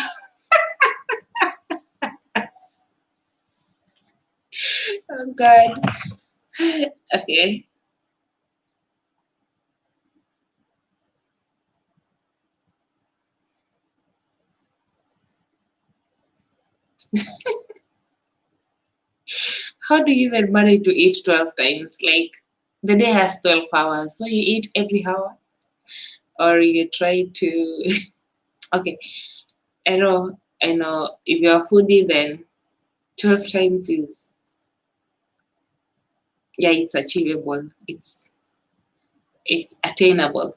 Oh God. Okay. How do you even manage to eat 12 times? Like, the day has 12 hours, so you eat every hour? Or you try to... Okay, I know I know if you're a foodie, then 12 times is, yeah, it's achievable. It's attainable.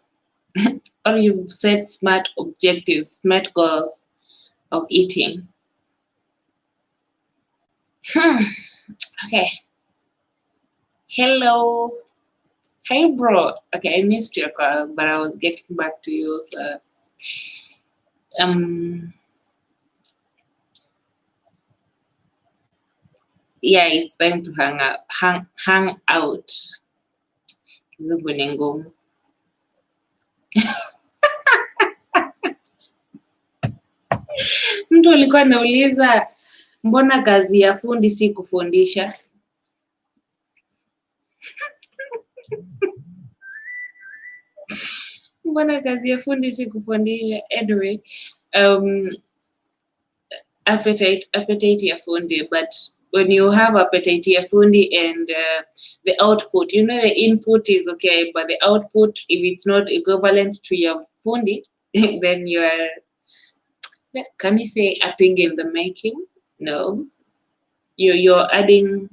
Or you've set smart objectives, smart goals of eating. Okay. Hello. Hey, bro. Okay, I missed your call, but I was getting back to you. So, um, yeah, it's time to hang out. Hang out. Kizungu ni ngumu. Mtu alikuwa anauliza mbona kazi ya fundi si kufundisha? Mbona kazi ya fundi si kufundisha? Anyway, appetite ya fundi, but when you have appetite ya fundi and the output, you know, the input is okay, but the output, if it's not equivalent to your fundi, then you are, can you say a pig in the making? No, you're adding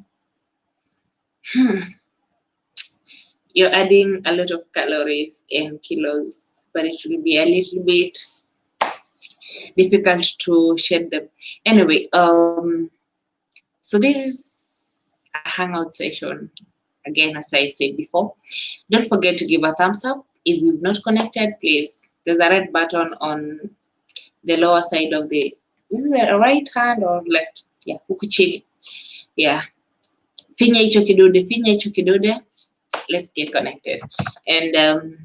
you're adding a lot of calories and kilos, but it will be a little bit difficult to shed them. Anyway, so this is a hangout session. Again, as I said before, don't forget to give a thumbs up. If you've not connected, please, there's a red button on the lower side of the, is it the right hand or left? Yeah, huku chini. Yeah. Finya hicho kidude. Let's get connected. And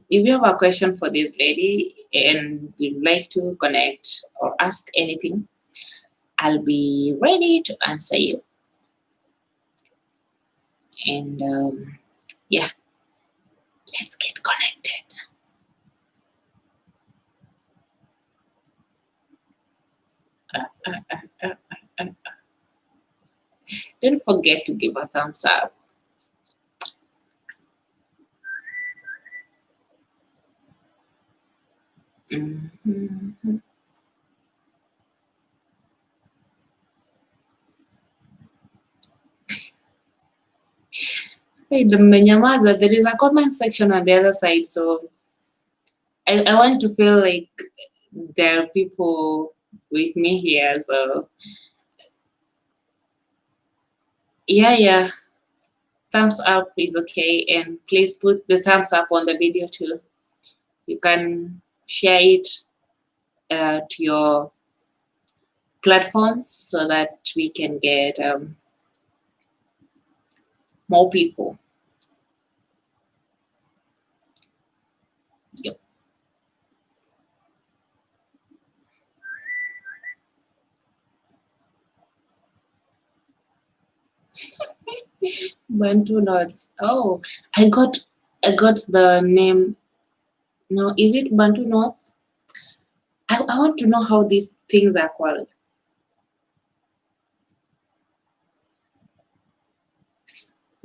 if you have a question for this lady and you'd like to connect or ask anything, I'll be ready to answer you. And yeah, let's get connected. Don't forget to give a thumbs up. Wait, mmenyamaza. There is a comment section on the other side, so I want to feel like there are people with me here. So yeah, thumbs up is okay, and please put the thumbs up on the video too. You can share it to your platforms so that we can get more people. Yep. Bantu knots. Oh, I got the name. No, is it Bantu knots? I want to know how these things are called.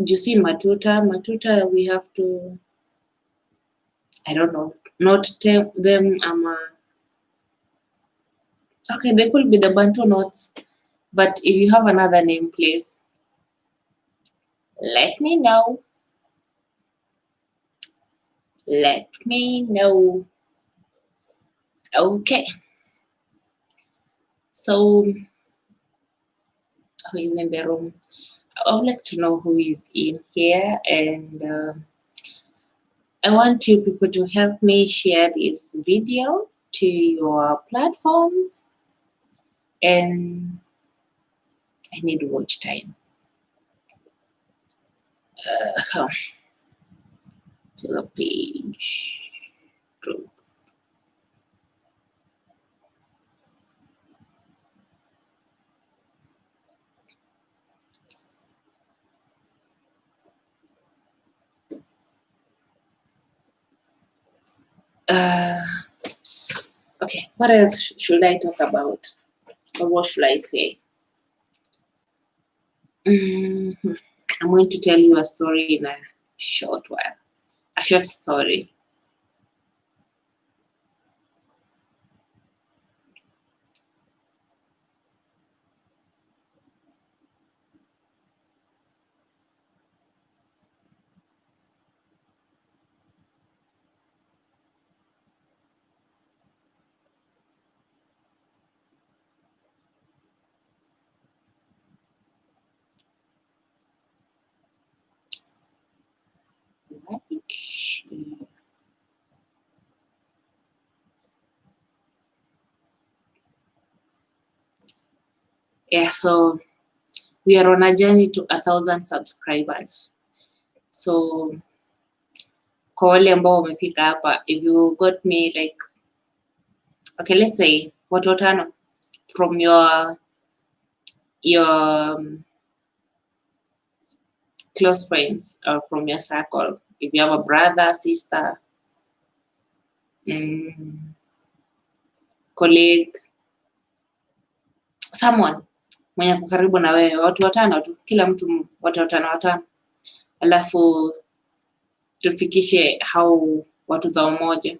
Do you see Matuta, we have to, I don't know, not tell them okay, they could be the Bantu knots, but if you have another name, please let me know. Let me know. Okay. So, who is in the room? I would like to know who is in here, and I want you people to help me share this video to your platforms, and I need watch time. To the page group. Okay, what else should I talk about? Or what should I say? I'm going to tell you a story in a short while. A short story. Yeah, so we are on a journey to 1,000 subscribers. So kwa wale ambao wamefika hapa, if you got me like, okay, let's say watu watano from your close friends or from your circle. If you have a brother, sister, colleague, someone mwenye ako karibu na wewe, watu watano tu, kila mtu watu watano, alafu tufikishe hao watu 1,000.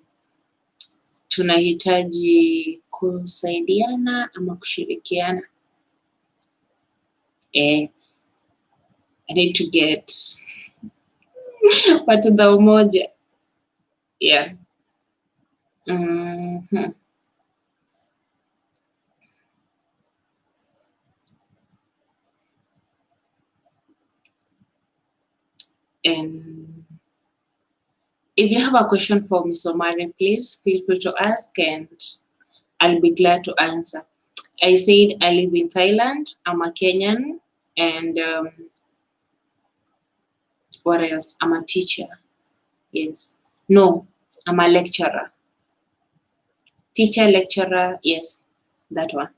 Tunahitaji kusaidiana ama kushirikiana. I need to get watu 1,000. Yeah. And if you have a question for Miss Omari, please feel free to ask and I'll be glad to answer. I said I live in Thailand. I'm a Kenyan, and what else? I'm a teacher. Yes. No, I'm a lecturer. Teacher, lecturer, yes, that one.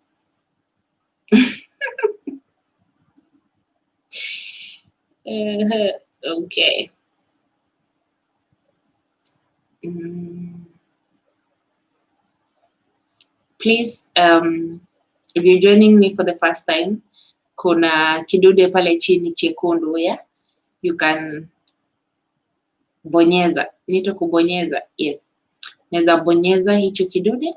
Okay. Please, if you're joining me for the first time, kuna kidude pale chini chekundu, yeah? You can bonyeza. Nito kubonyeza, yes. Naweza bonyeza hicho kidude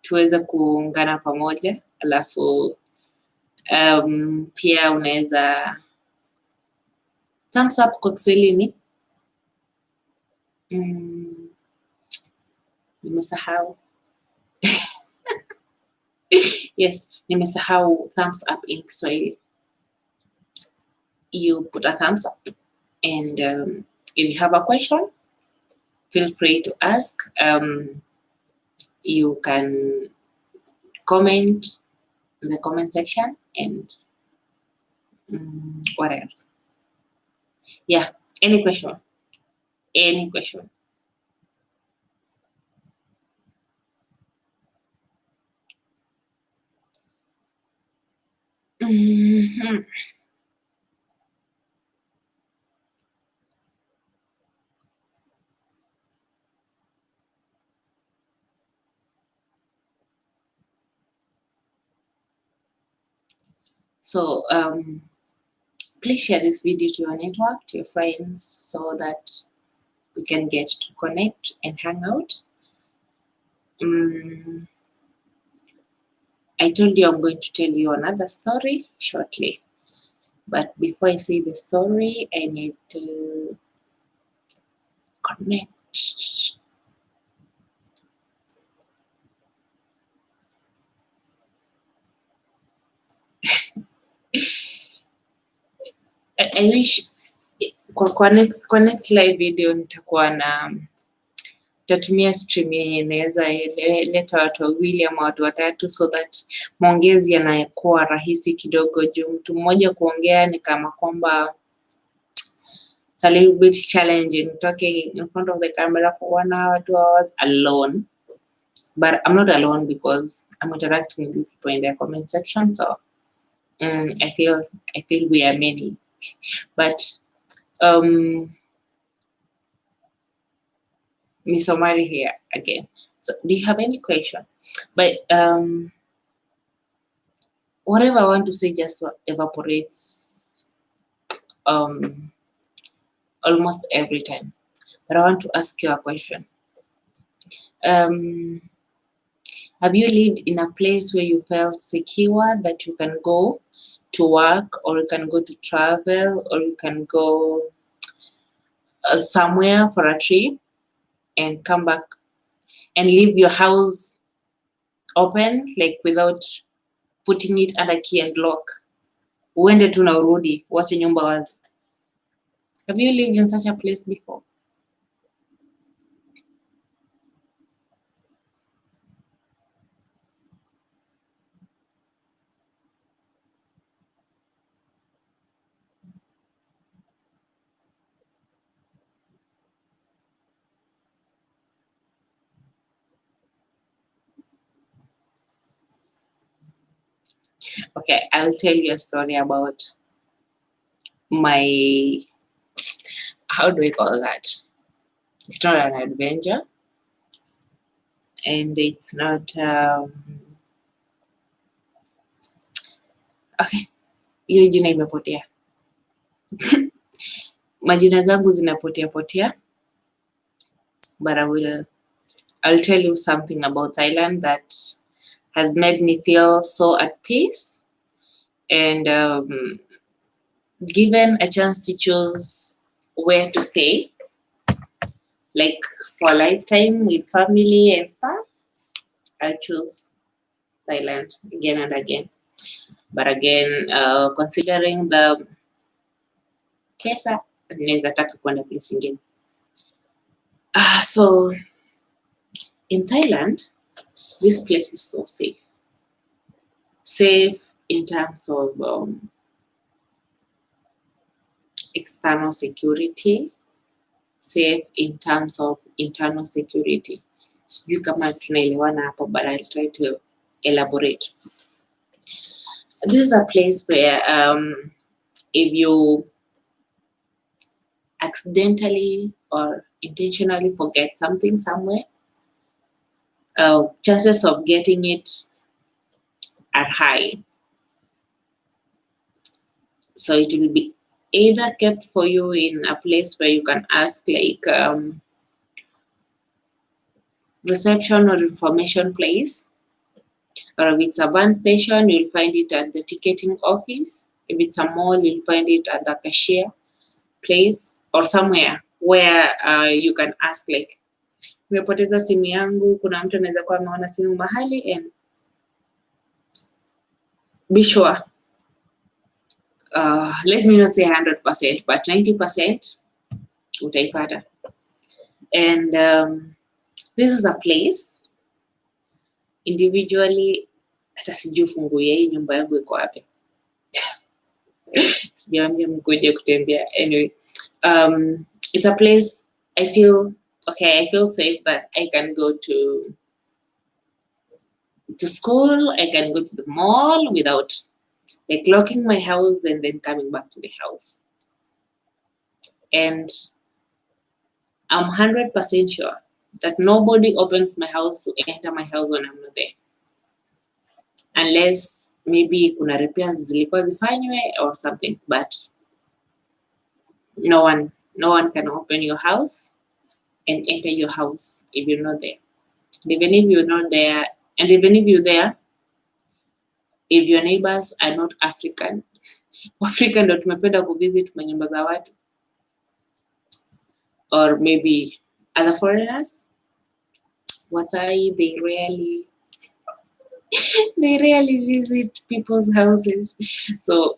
tuweze kuungana pamoja, alafu pia unaweza thumbs up kwa Kiswahili ni nimesahau. Yes, nimesahau thumbs up in Kiswahili. You put a thumbs up, and if you have a question, feel free to ask. You can comment in the comment section, and what else? Yeah, any question. So please share this video to your network, to your friends, so that we can get to connect and hang out. I told you I'm going to tell you another story shortly, but before I say the story, I need to connect. I wish kwa next live video nitakuwa tatumia stream yenye inaweza leta watu wawili ama watu watatu, so that maongezi yanakuwa rahisi kidogo, juu mtu mmoja kuongea ni kama kwamba it's a little bit challenging talking in front of the camera for 1 hour, 2 hours alone. But I'm not alone because I'm interacting with people in the comment section, so I feel we are many. But Miss Omari here again. So do you have any question? But whatever I want to say just evaporates almost every time. But I want to ask you a question. Have you lived in a place where you felt secure that you can go to work, or you can go to travel, or you can go somewhere for a trip and come back and leave your house open, like without putting it under key and lock? Uende tu na urudi, wache nyumba wazi. Have you lived in such a place before? Okay, I'll tell you a story about my, how do I call that? It's not an adventure, and it's not okay, hiyo jina imepotea. Majina zangu zinapotea potea, but I'll tell you something about Thailand that has made me feel so at peace, and given a chance to choose where to stay, like for a lifetime with family and stuff, I choose Thailand again and again. But again, considering the pesa, naweza taka kwenda place ingine. So in Thailand, this place is so safe. Safe in terms of external security, safe in terms of internal security. Sijui kama tunaelewana hapo, but I'll try to elaborate. This is a place where if you accidentally or intentionally forget something somewhere, chances of getting it are high. So it will be either kept for you in a place where you can ask, like reception or information place, or if it's a van station, you'll find it at the ticketing office. If it's a mall, you'll find it at the cashier place, or somewhere where you can ask, like, nimepoteza simu yangu, kuna mtu anaweza kuwa ameona simu mahali, and be sure, let me not say 100%, but 90% utaipata. And this is a place individually, hata sijui fungu ya hii nyumba yangu iko wapi. Sijaambia mkuje kutembea. Anyway, it's a place I feel safe that I can go to school, I can go to the mall without like locking my house and then coming back to the house. And I'm 100% sure that nobody opens my house to enter my house when I'm not there. Unless maybe kuna repairs zilikuwa zifanywe or something, but no one can open your house and enter your house if you're not there. And even if you're not there, and even if you're there, if your neighbors are not African, African ndo tumependa kuvisit manyumba za watu, or maybe other foreigners, they rarely visit people's houses. So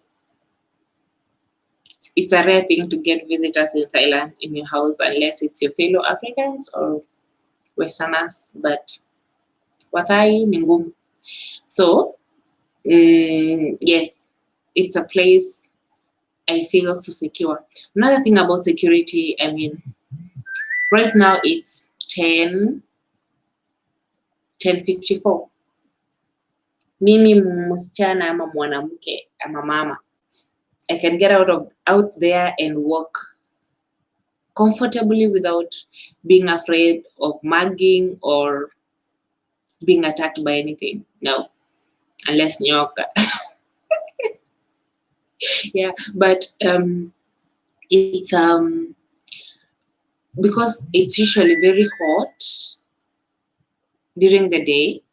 it's a rare thing to get visitors in Thailand in your house, unless it's your fellow Africans or Westerners, but ni ngumu. So yes, it's a place I feel so secure. Another thing about security, I mean, right now it's 10:54. Mimi msichana ama mwanamke ama mama, I can get out there and walk comfortably without being afraid of mugging or being attacked by anything. No, unless nyoka. Yeah, but it's because it's usually very hot during the day.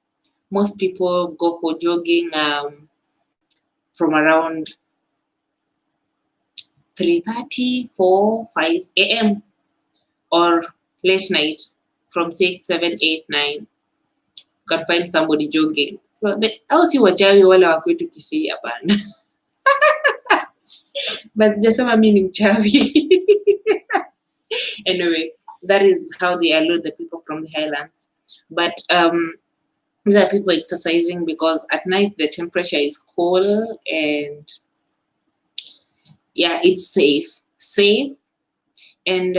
Most people go for jogging from around 3:30, 4, 5 a.m. or late night from 6, 7, 8, 9. You can find somebody jogging. So au si wachawi wale wa kwetu Kisii hapana. but sijasema mi ni mchawi. Anyway, that is how they allure the people from the highlands. But there are people exercising because at night the temperature is cool and yeah, it's safe. And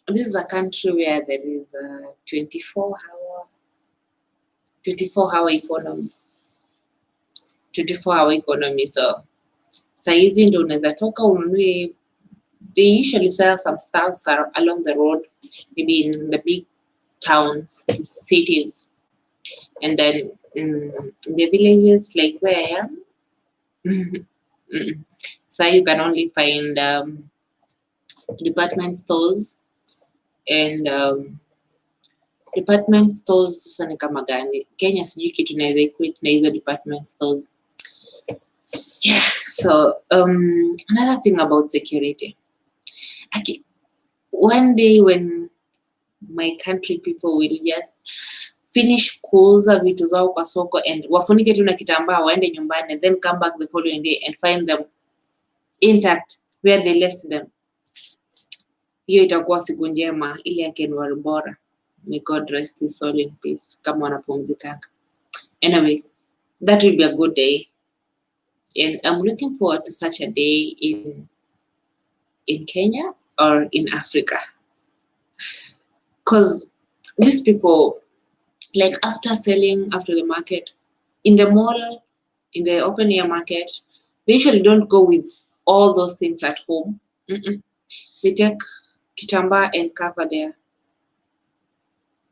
this is a country where there is a 24-hour economy. 24-hour economy. So saizi ndo unaweza toka ununue. They usually sell some stuff along the road, maybe in the big towns, cities, and then in the villages like where I am. So you can only find department stores and department stores. Sasa ni kama gani? Kenya sijui kitu inaweza equate na hizo department stores. Yeah. So another thing about security. Okay, one day when my country people will just finish kuuza vitu zao kwa soko and wafunike tu na kitambaa waende nyumbani and then come back the following day and find them intact where they left them. Hiyo itakuwa siku njema ili yake ni bora. May God rest his soul in peace kama wanapumzikanga. Anyway, that will be a good day. And I'm looking forward to such a day in Kenya or in Africa. Because these people, like after selling after the market, in the mall, in the open air market, they usually don't go with all those things at home. They take kitamba and cover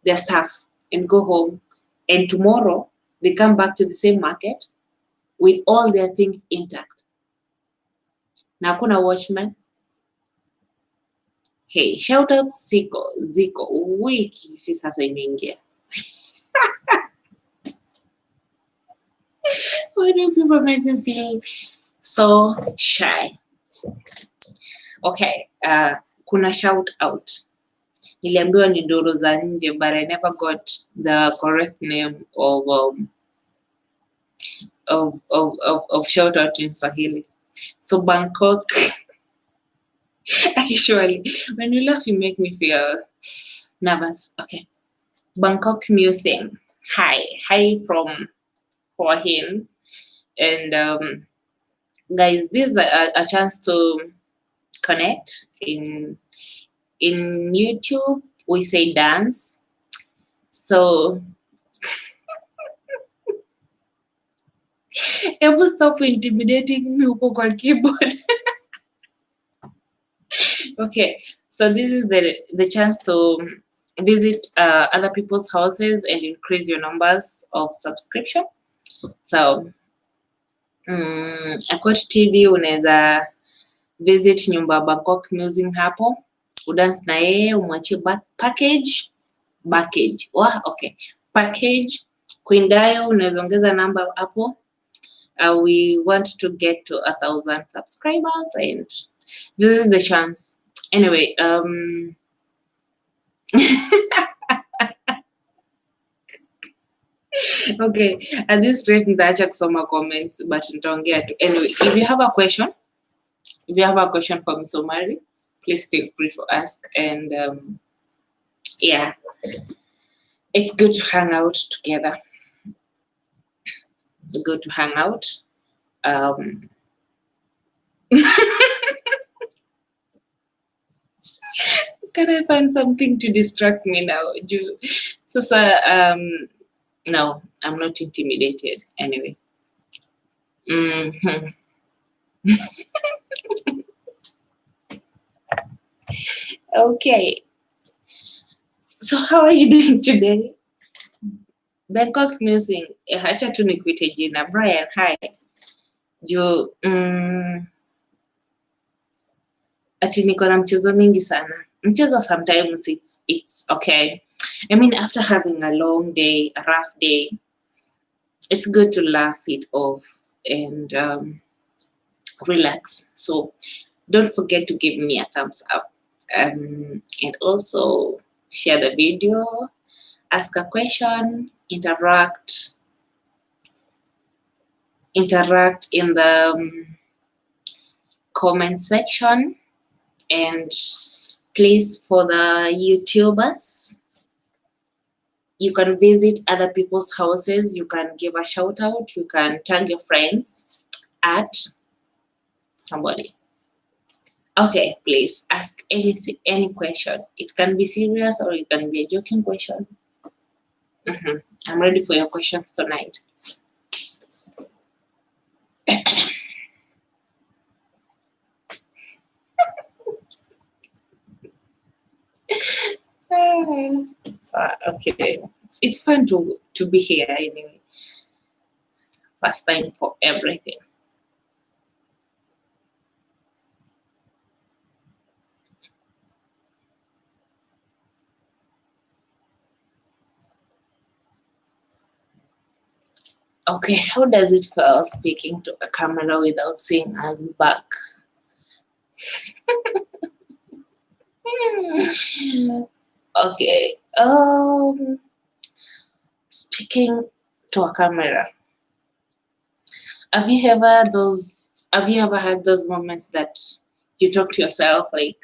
their stuff and go home. And tomorrow, they come back to the same market with all their things intact. Na hakuna watchman. Hey, shout out Ziko. Wiki si sasa imeingia. Why do people make me feel so shy? Okay, kuna shout out. Niliambiwa ni ndoro za nje, but I never got the correct name of shout out in Swahili. So Bangkok. Actually, when you laugh, you make me feel nervous. Okay, Bangkok Museum. Hi from him, and guys, this is a chance to connect. In YouTube we say dance, so hebu stop intimidating me huko kwa keyboard. Okay, so this is the chance to visit other people's houses and increase your numbers of subscription. So Akot TV unaweza visit nyumba Bangkok Museum hapo, udance na yeye, umwachie package. Okay, package. Kuindayo unaweza ongeza namba hapo. We want to get to 1,000 subscribers and this is the chance. Anyway, okay, at this rate nitaacha kusoma comments but nitaongea tu. Anyway, if you have a question for Miss Omari, please feel free to ask. And yeah, it's good to hang out together. Good to hang out. Can I find something to distract me now? So no, I'm not intimidated. Anyway. Okay. So how are you doing today? Bangkok Museum. Acha tu nikuite jina. Brian, hi. Ati niko na mchezo mingi sana. Mchezo sometimes it's okay. I mean, after having a long day, a rough day, it's good to laugh it off and relax. So don't forget to give me a thumbs up. And also share the video, ask a question, interact in the comment section. And please, for the YouTubers, you can visit other people's houses. You can give a shout out. You can tag your friends at somebody. Okay, please ask any question. It can be serious or it can be a joking question. I'm ready for your questions tonight. Okay, it's fun to be here anyway. First time for everything. Okay, how does it feel speaking to a camera without seeing us back? Okay, speaking to a camera. Have you ever had those moments that you talk to yourself like,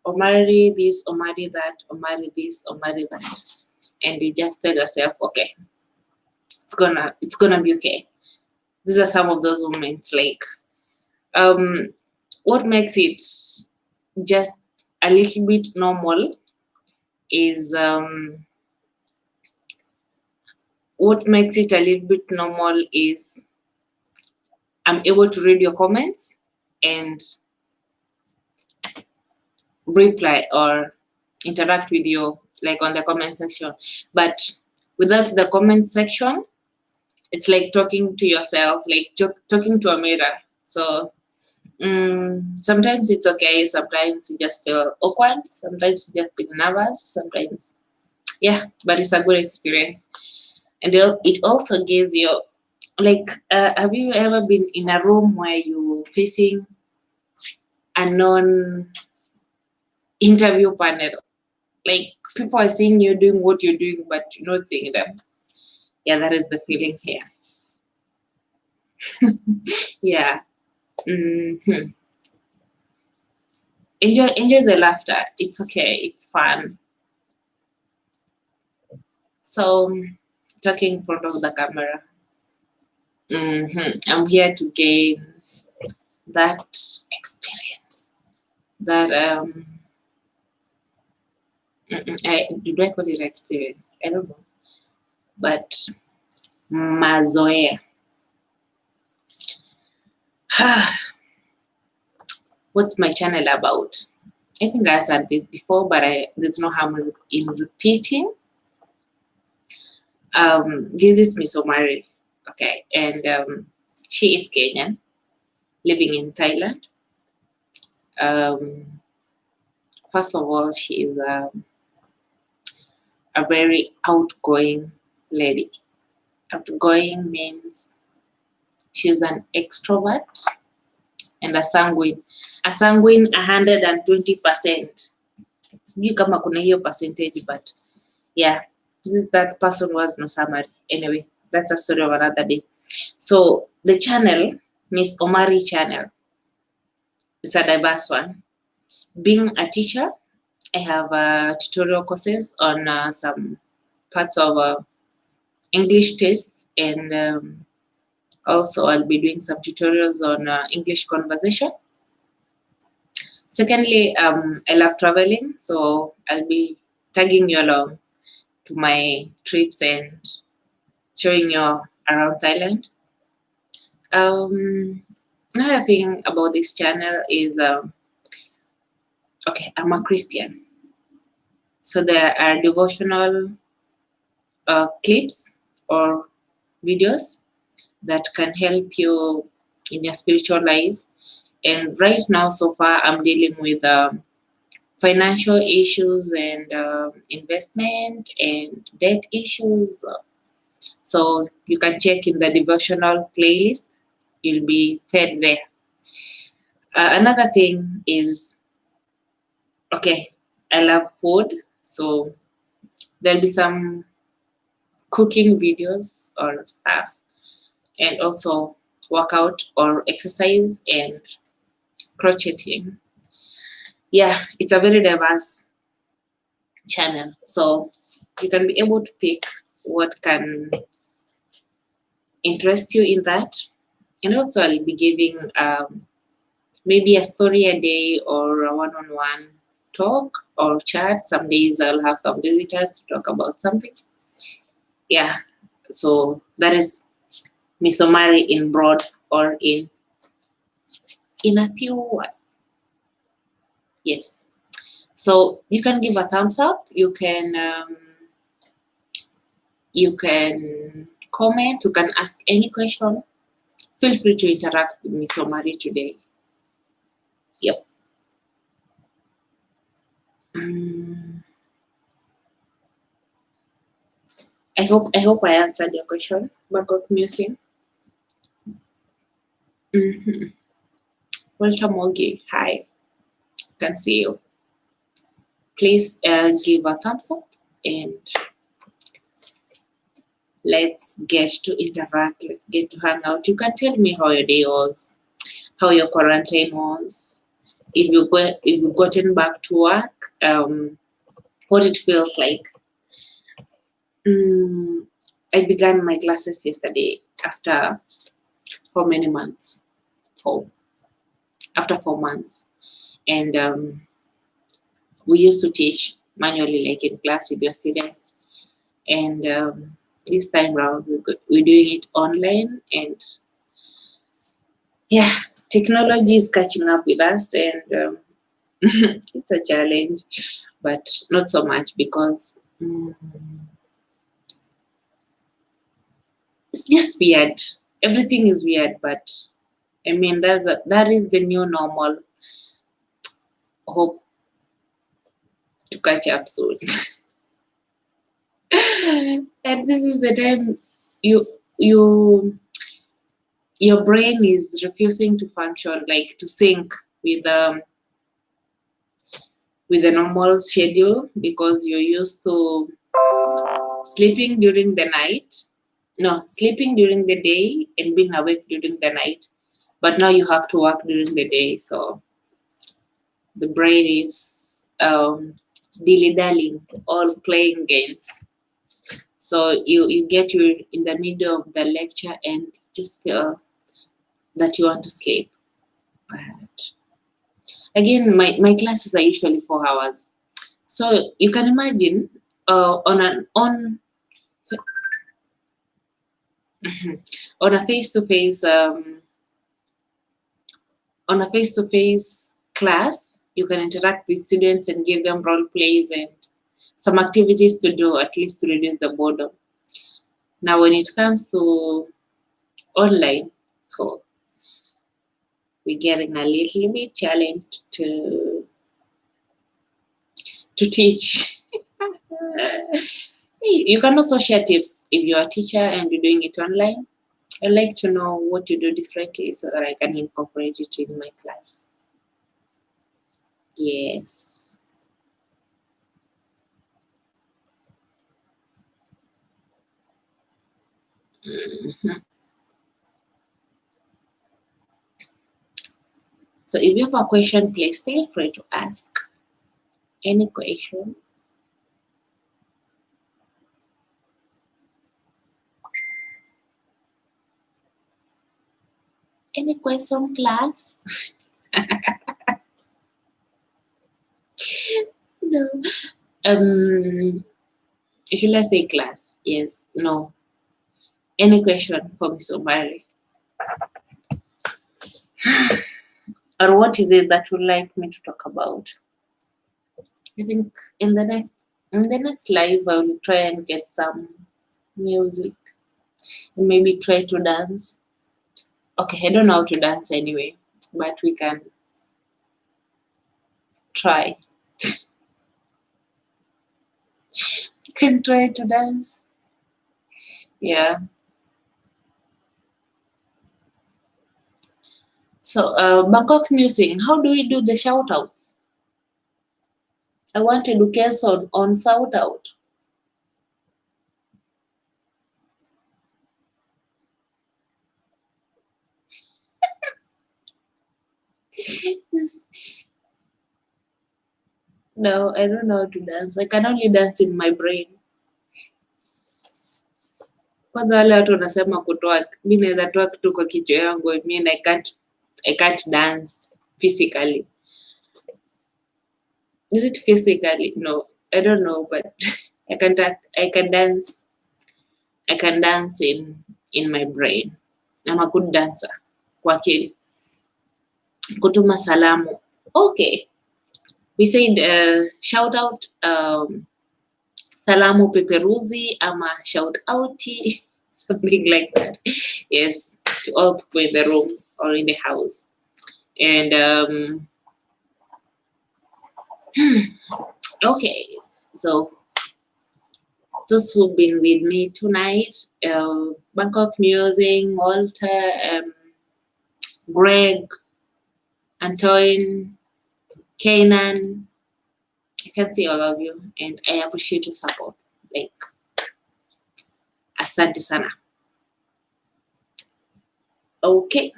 Omari this, Omari that, Omari this, Omari that, and you just tell yourself, okay, it's gonna be okay. These are some of those moments. Like, what makes it just a little bit normal is I'm able to read your comments and reply or interact with you, like on the comment section. But without the comment section, it's like talking to yourself, like talking to a mirror. So sometimes it's okay, sometimes you just feel awkward, sometimes you just feel nervous, sometimes, yeah, but it's a good experience. And it also gives you, like, have you ever been in a room where you're facing a non-interview panel? Like, people are seeing you doing what you're doing, but you're not seeing them. Yeah, that is the feeling here. Yeah. Enjoy the laughter. It's okay. It's fun. So, talking in front of the camera. I'm here to gain that experience. That did I call it experience? I don't know. But mazoea. What's my channel about? I think I said this before, but there's no harm in repeating. This is Miss Omari, okay, and she is Kenyan, living in Thailand. First of all, she is a very outgoing lady. Outgoing means she's an extrovert and a sanguine. A sanguine 120%. Sijui kama kuna hiyo percentage, but yeah, that person was no summary. Anyway, that's a story of another day. So the channel, Miss Omari channel, is a diverse one. Being a teacher, I have tutorial courses on some parts of English tests, and also I'll be doing some tutorials on English conversation. Secondly, I love traveling, so I'll be tagging you along to my trips and showing you around Thailand. Another thing about this channel is, okay, I'm a Christian. So there are devotional clips or videos that can help you in your spiritual life. And right now, so far, I'm dealing with financial issues and investment and debt issues. So you can check in the devotional playlist. You'll be fed there. Another thing is, okay, I love food. So there'll be some cooking videos or stuff. And also workout or exercise, and crocheting. Yeah, it's a very diverse channel. So you can be able to pick what can interest you in that. And also I'll be giving maybe a story a day or a one-on-one talk or chat. Some days I'll have some visitors to talk about something. Yeah, so that is Miss Omari in broad, or in a few words. Yes. So you can give a thumbs up. You can comment. You can ask any question. Feel free to interact with Miss Omari today. Yep. I hope I answered your question. Bangkok Music. Welcome, Mogi. Hi. Can see you. Please give a thumbs up and let's get to interact. Let's get to hang out. You can tell me how your day was, how your quarantine was, if you've gotten back to work, what it feels like. I began my classes yesterday after how many months? After 4 months. And we used to teach manually, like in class with your students. And this time around, we're doing it online. And yeah, technology is catching up with us. And it's a challenge, but not so much because it's just weird. Everything is weird, but I mean, that is the new normal. Hope to catch up soon. And this is the time your brain is refusing to function, like to sync with the normal schedule, because you're used to sleeping during the day and being awake during the night. But now you have to work during the day, so the brain is dilly-dallying, all playing games. So you get you in the middle of the lecture and just feel that you want to sleep. But again, my classes are usually 4 hours. So you can imagine on a face-to-face class, you can interact with students and give them role plays and some activities to do, at least to reduce the boredom. Now, when it comes to online, we're getting a little bit challenged to teach. You can also share tips if you're a teacher and you're doing it online. I'd like to know what you do differently so that I can incorporate it in my class. Yes. So if you have a question, please feel free to ask any question. Any question, class? No. Should I say class? Yes. No. Any question for Miss Omari? Or what is it that you'd like me to talk about? I think in the next live I will try and get some music and maybe try to dance. Okay, I don't know how to dance anyway, but we can try. We can try to dance. Yeah. So Bangkok Music, how do we do the shout outs? I want education on shout out. No, I don't know how to dance. I can only dance in my brain. Kwanza wale watu wanasema kutoa, mi naweza toa kitu kwa kichwa yangu. I mean, I can't dance physically. Is it physically? No, I don't know, but I can dance. I can dance in my brain. I'm a good dancer. Kwa akili. Kutuma salamu. Okay. We said shout out, salamu peperuzi ama shout outi, something like that. Yes, to all people in the room or in the house. And okay, so those who've been with me tonight, Bangkok Musing, Walter, Greg, Antoine, Kanan, I can see all of you, and I appreciate your support. Like, asante sana. Okay.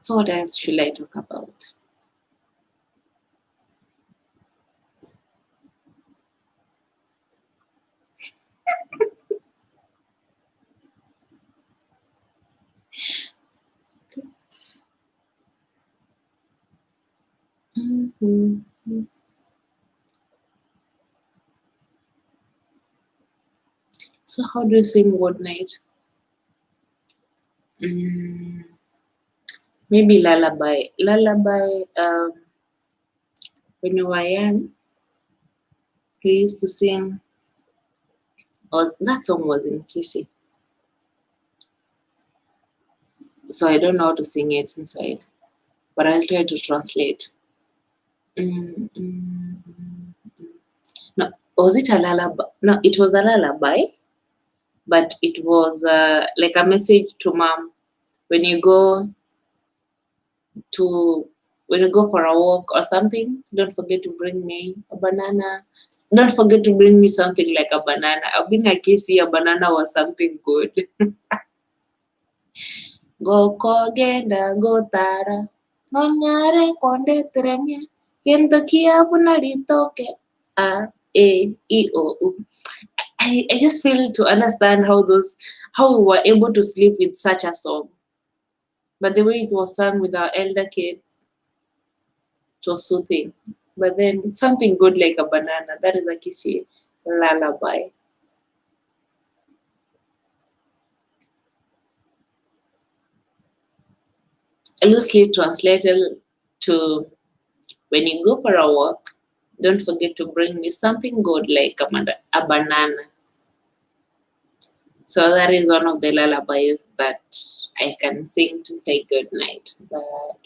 So what else should I talk about? So how do you sing good night? Maybe lullaby. Lullaby, when you were young, we used to sing, that song was in Kisi. So I don't know how to sing it inside, but I'll try to translate. No, was it a lullaby? No, it was a lullaby, but it was like a message to mom. When you go for a walk or something, don't forget to bring me a banana. Don't forget to bring me something like a banana. Being a Kisi, a banana was something good. Go kogenda go tara. Nonyare konde trenya. Kento kia puna litoke. A, E, I, O, U. I just fail to understand how we were able to sleep with such a song. But the way it was sung with our elder kids, it was soothing. But then something good like a banana, that is a Kisi lullaby. Loosely translated to, when you go for a walk, don't forget to bring me something good like a banana. So that is one of the lullabies that I can sing to say good night. But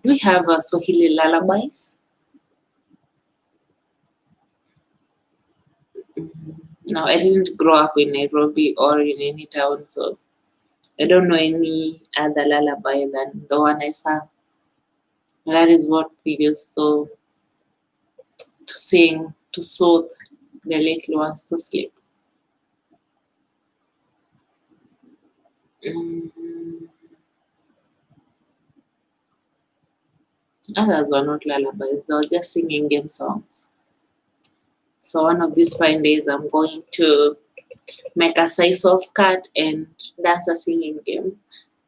do we have Swahili lullabies? No, I didn't grow up in Nairobi or in any town, so I don't know any other lullaby than the one I sang. That is what we used to sing to soothe the little ones to sleep. Others were not lullabies, they were just singing game songs. So one of these fine days, I'm going to make a sisal skirt and dance a singing game.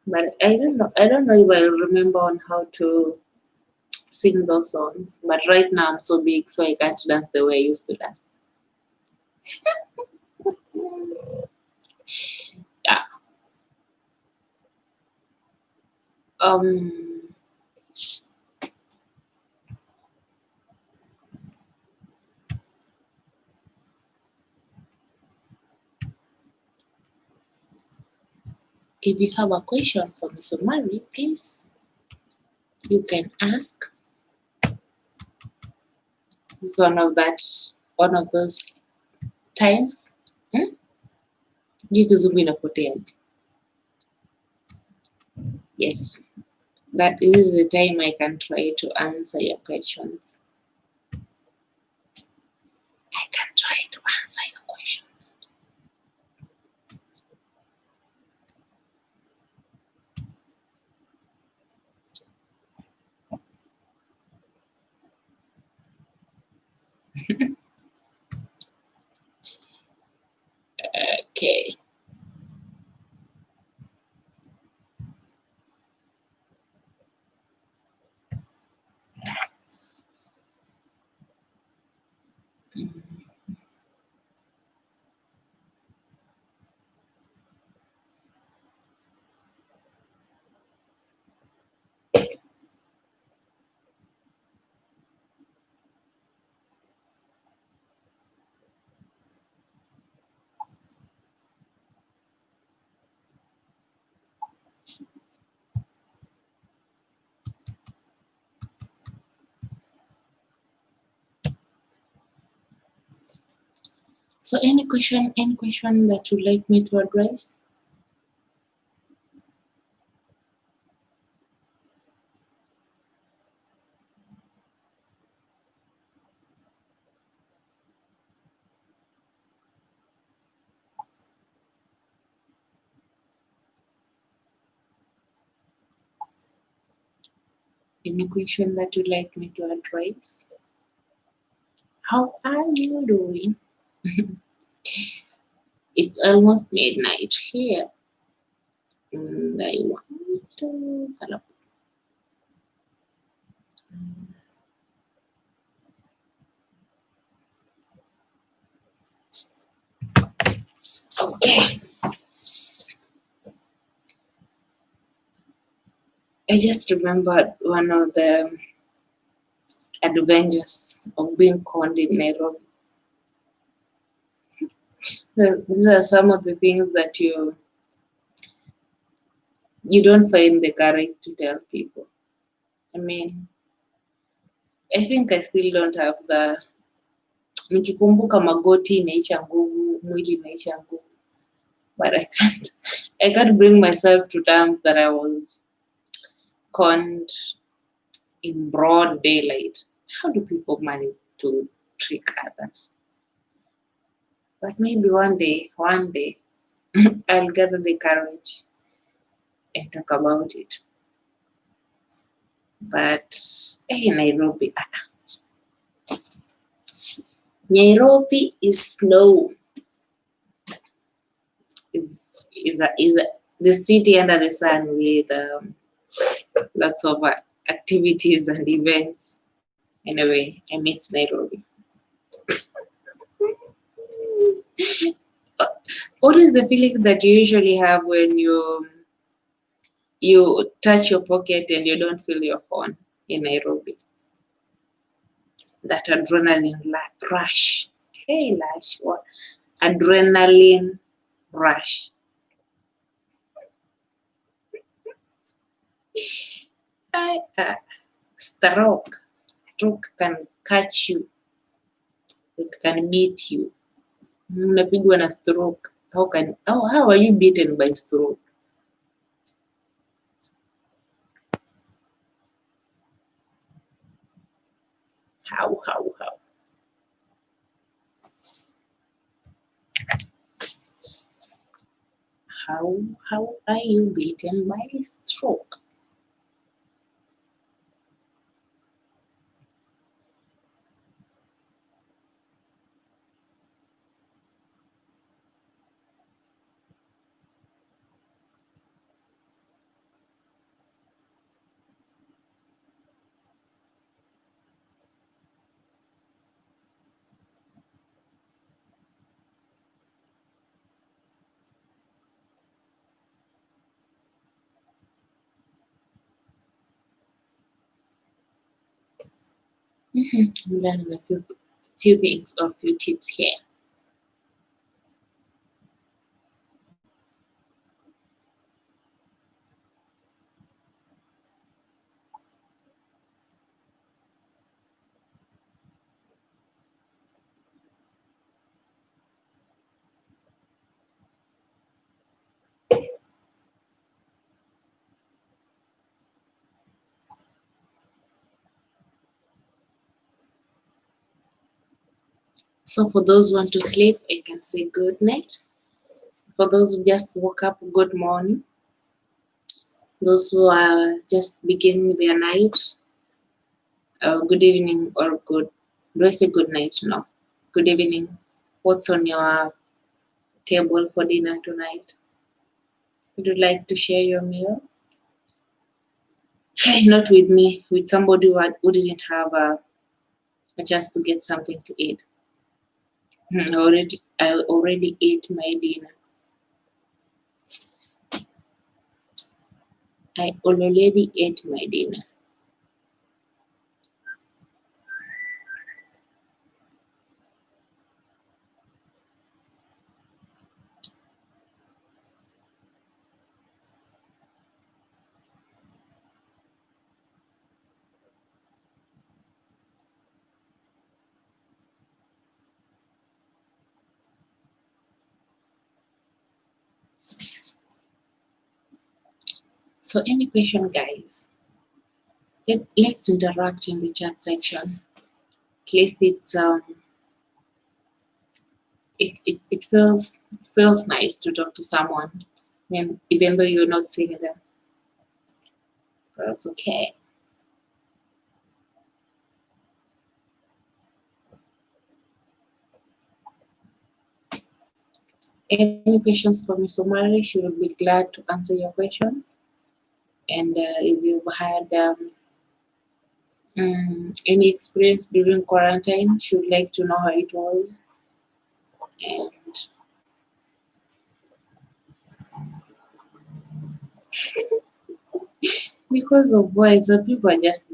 But I don't know if I'll remember on how to sing those songs. But right now I'm so big, so I can't dance the way I used to dance. Yeah. If you have a question for Miss Omari, please, you can ask. This is one of those times. Yes, that is the time I can try to answer your questions. I can try to answer your questions. Okay. So any question that you'd like me to address? Any question that you'd like me to address? How are you doing? It's almost midnight here. And I want to set up. Okay. I just remembered one of the adventures of being conned in Nairobi. These are some of the things that you don't find the courage to tell people. I mean, I think I still don't have the nikikumbuka magoti inaisha nguvu, mwili inaisha nguvu. But I can't bring myself to terms that I was conned in broad daylight. How do people manage to trick others? But maybe one day, I'll gather the courage and talk about it. But hey, Nairobi is snow. Is the city under the sun with lots of activities and events. Anyway, I miss Nairobi. What is the feeling that you usually have when you touch your pocket and you don't feel your phone in Nairobi? That adrenaline rush. Hey, Lash, what? Adrenaline rush. Stroke can catch you. It can beat you. Unapigwa na stroke. How are you beaten by stroke? How? How are you beaten by stroke? I'm learning a few things or few tips here. So for those who want to sleep, I can say good night. For those who just woke up, good morning. Those who are just beginning their night, good evening or good Do I say good night? No. Good evening. What's on your table for dinner tonight? Would you like to share your meal? Hey, not with me, with somebody who didn't have a chance to get something to eat. I already ate my dinner. I already ate my dinner. So any question, guys? Let's interact in the chat section. At least it feels nice to talk to someone when even though you're not seeing them. That's okay. Any questions for Miss Omari? She will be glad to answer your questions. And if you've had any experience during quarantine, she would like to know how it was. And because of boys, some people are just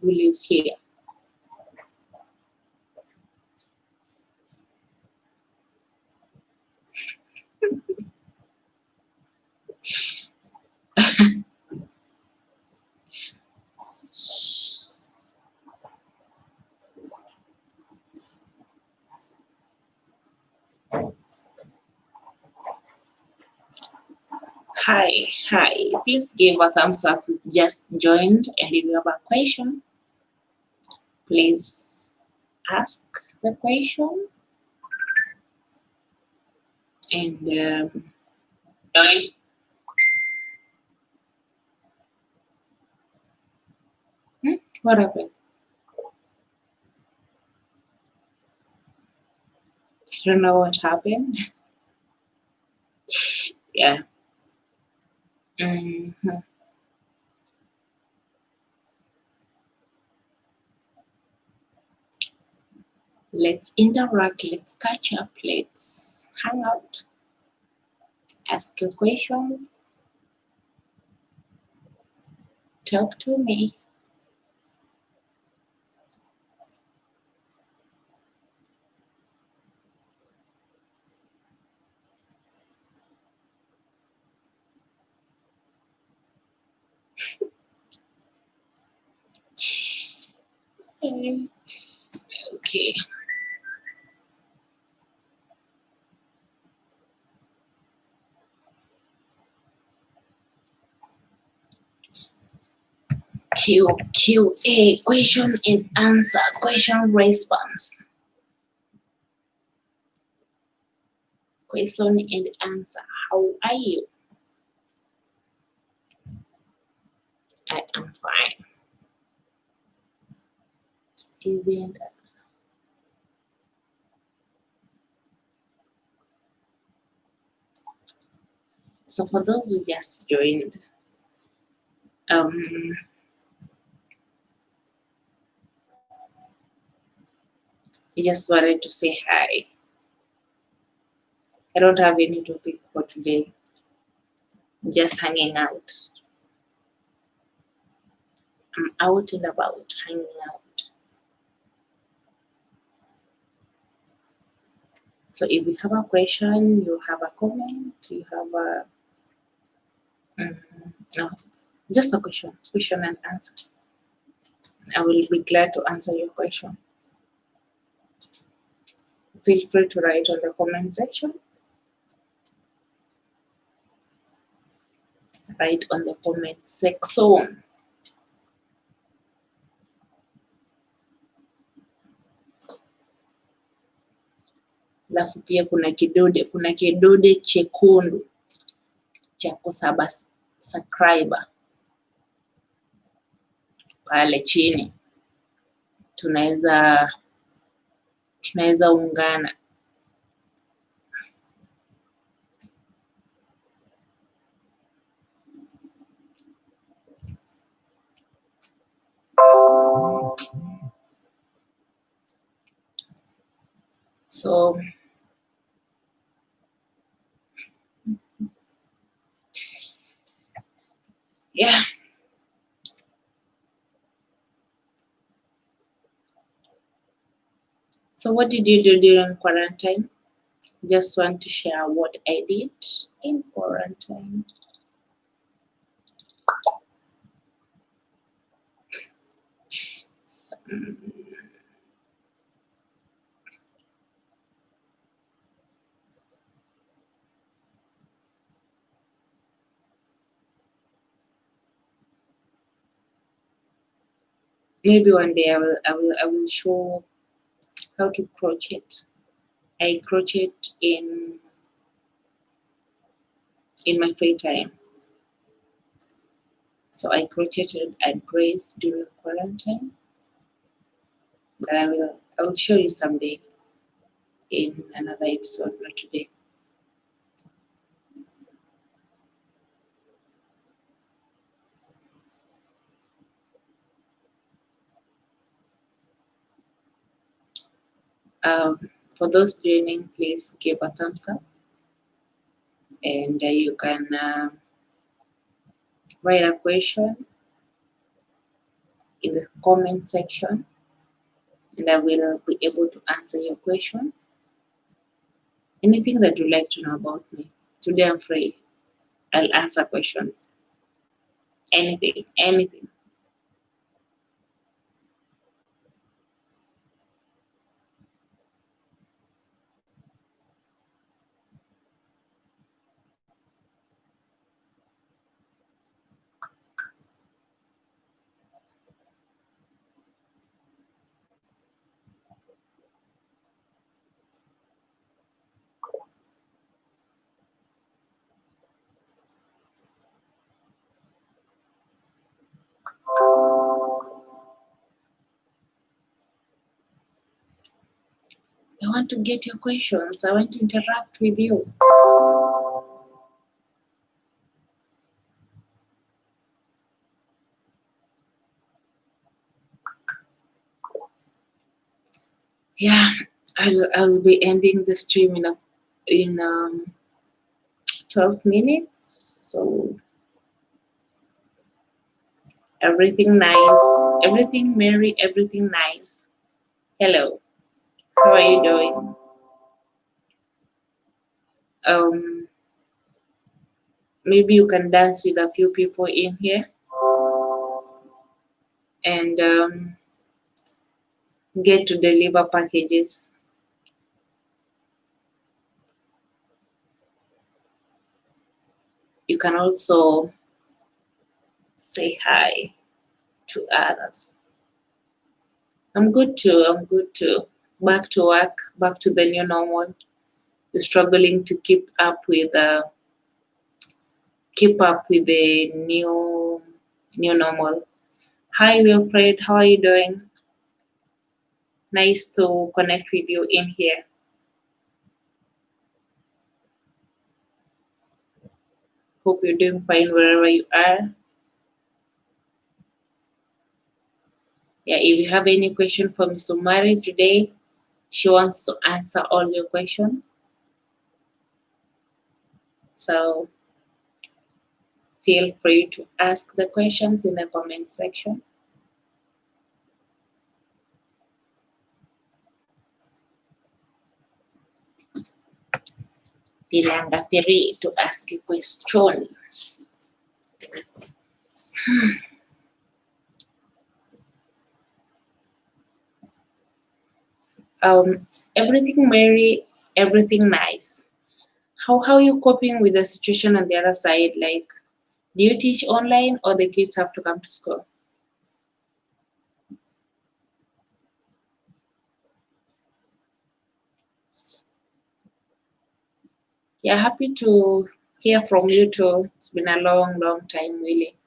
bullies here. Hi. Please give a thumbs up if you just joined, and if you have a question, please ask the question. And join. What happened? I don't know what happened. Yeah. Let's interact, let's catch up, let's hang out, ask a question, talk to me. Okay. QA, question and answer, question response. Question and answer. How are you? I am fine. Even so, for those who just joined, just wanted to say hi. I don't have any topic for today. Just hanging out. I'm out and about, hanging out. So if you have a question, you have a comment, you have a no, just a question and answer. I will be glad to answer your question. Feel free to write on the comment section. Write on the comment section. Alafu pia kuna kidode chekundu cha kusubscribe pale chini. Tunaweza tunaweza ungana. So yeah. So what did you do during quarantine? Just want to share what I did in quarantine. So, maybe one day I will show how to crochet. I crochet in my free time. So I crocheted a dress during quarantine, but I will show you someday in another episode, not today. For those joining, please give a thumbs up, and you can write a question in the comment section, and I will be able to answer your question. Anything that you'd like to know about me. Today I'm free. I'll answer questions. Anything. I want to get your questions. I want to interact with you. Yeah, I'll be ending the stream in 12 minutes. So everything nice, everything merry, everything nice. Hello, how are you doing? Maybe you can dance with a few people in here and get to deliver packages. You can also say hi to others. I'm good too. Back to work, back to the new normal. We're struggling to keep up with the new normal. Hi Wilfred, how are you doing? Nice to connect with you in here. Hope you're doing fine wherever you are. Yeah, if you have any question for Miss Omari today, she wants to answer all your questions. So feel free to ask the questions in the comment section. Feel free to ask a question. Everything merry, everything nice. How are you coping with the situation on the other side? Like, do you teach online or the kids have to come to school? Yeah, happy to hear from you too. It's been a long time, really.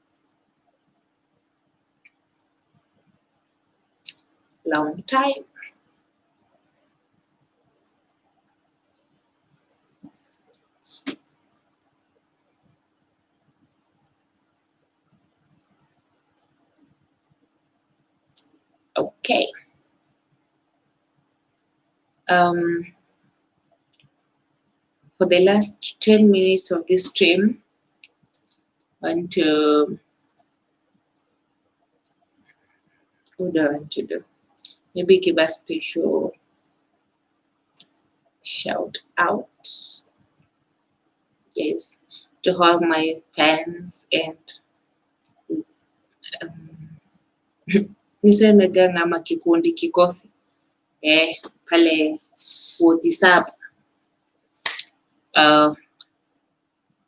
Long time. Um, for the last 10 minutes of this stream, I want to, what do I want to do? Maybe give a special shout out, yes, to all my fans and niseme gang ama kikundi kikosi pale WhatsApp.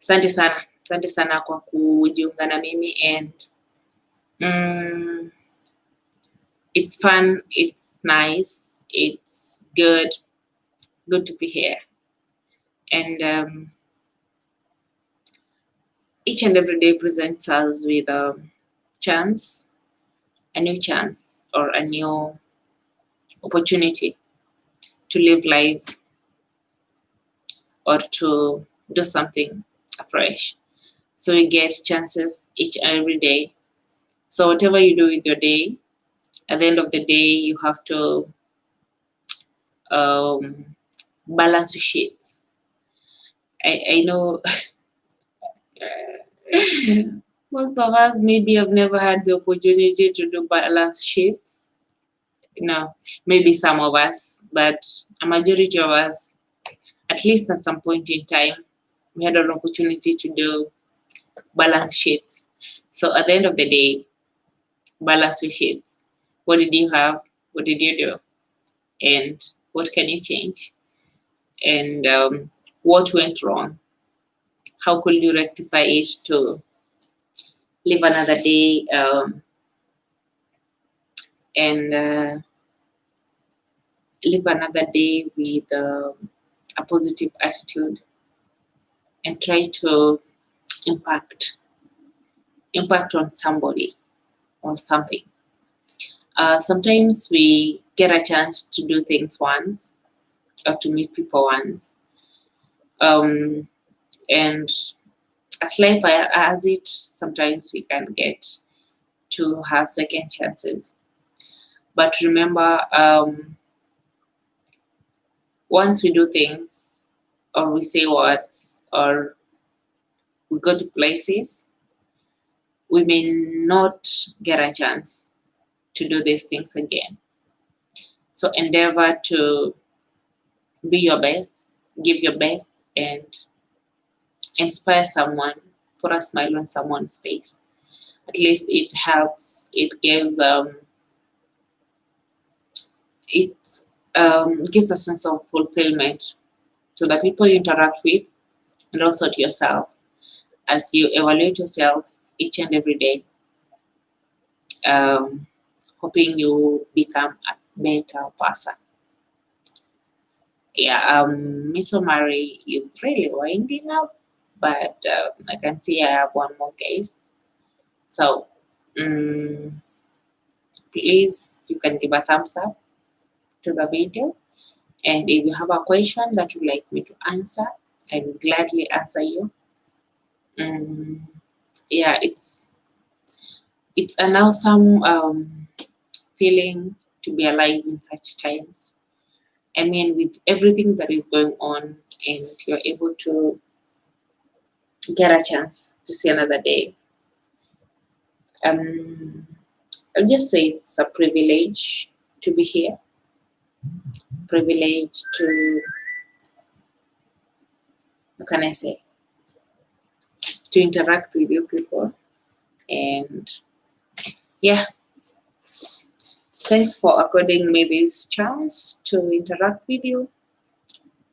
Asante sana kwa kujiunga na mimi and it's fun, it's nice, it's good to be here. And each and every day presents us with a new chance or a new opportunity to live life or to do something afresh. So you get chances each and every day. So whatever you do with your day, at the end of the day, you have to balance your sheets. I know most of us maybe have never had the opportunity to do balance sheets. No, maybe some of us, but a majority of us, at least at some point in time, we had an opportunity to do balance sheets. So at the end of the day, balance your sheets. What did you have? What did you do? And what can you change? And what went wrong? How could you rectify it to live another day and live another day with a positive attitude and try to impact on somebody or something. Sometimes we get a chance to do things once or to meet people once. And as life has it, sometimes we can get to have second chances. But remember, once we do things or we say words or we go to places, we may not get a chance to do these things again. So endeavor to be your best, give your best, and inspire someone, put a smile on someone's face. At least it helps, it gives gives a sense of fulfillment to the people you interact with and also to yourself as you evaluate yourself each and every day, hoping you become a better person. Yeah, Miss Omari is really winding up, but I can see I have one more case. So please, you can give a thumbs up to the video. And if you have a question that you'd like me to answer, I will gladly answer you. Yeah, it's an awesome feeling to be alive in such times. I mean, with everything that is going on, and you're able to get a chance to see another day. I'll just say it's a privilege to be here. Privilege to, what can I say? To interact with you people. And yeah, thanks for according me this chance to interact with you.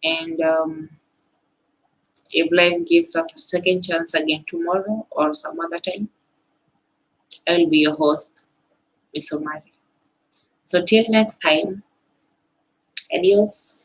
And if life gives us a second chance again tomorrow or some other time, I'll be your host, Miss Omari. So till next time, adios.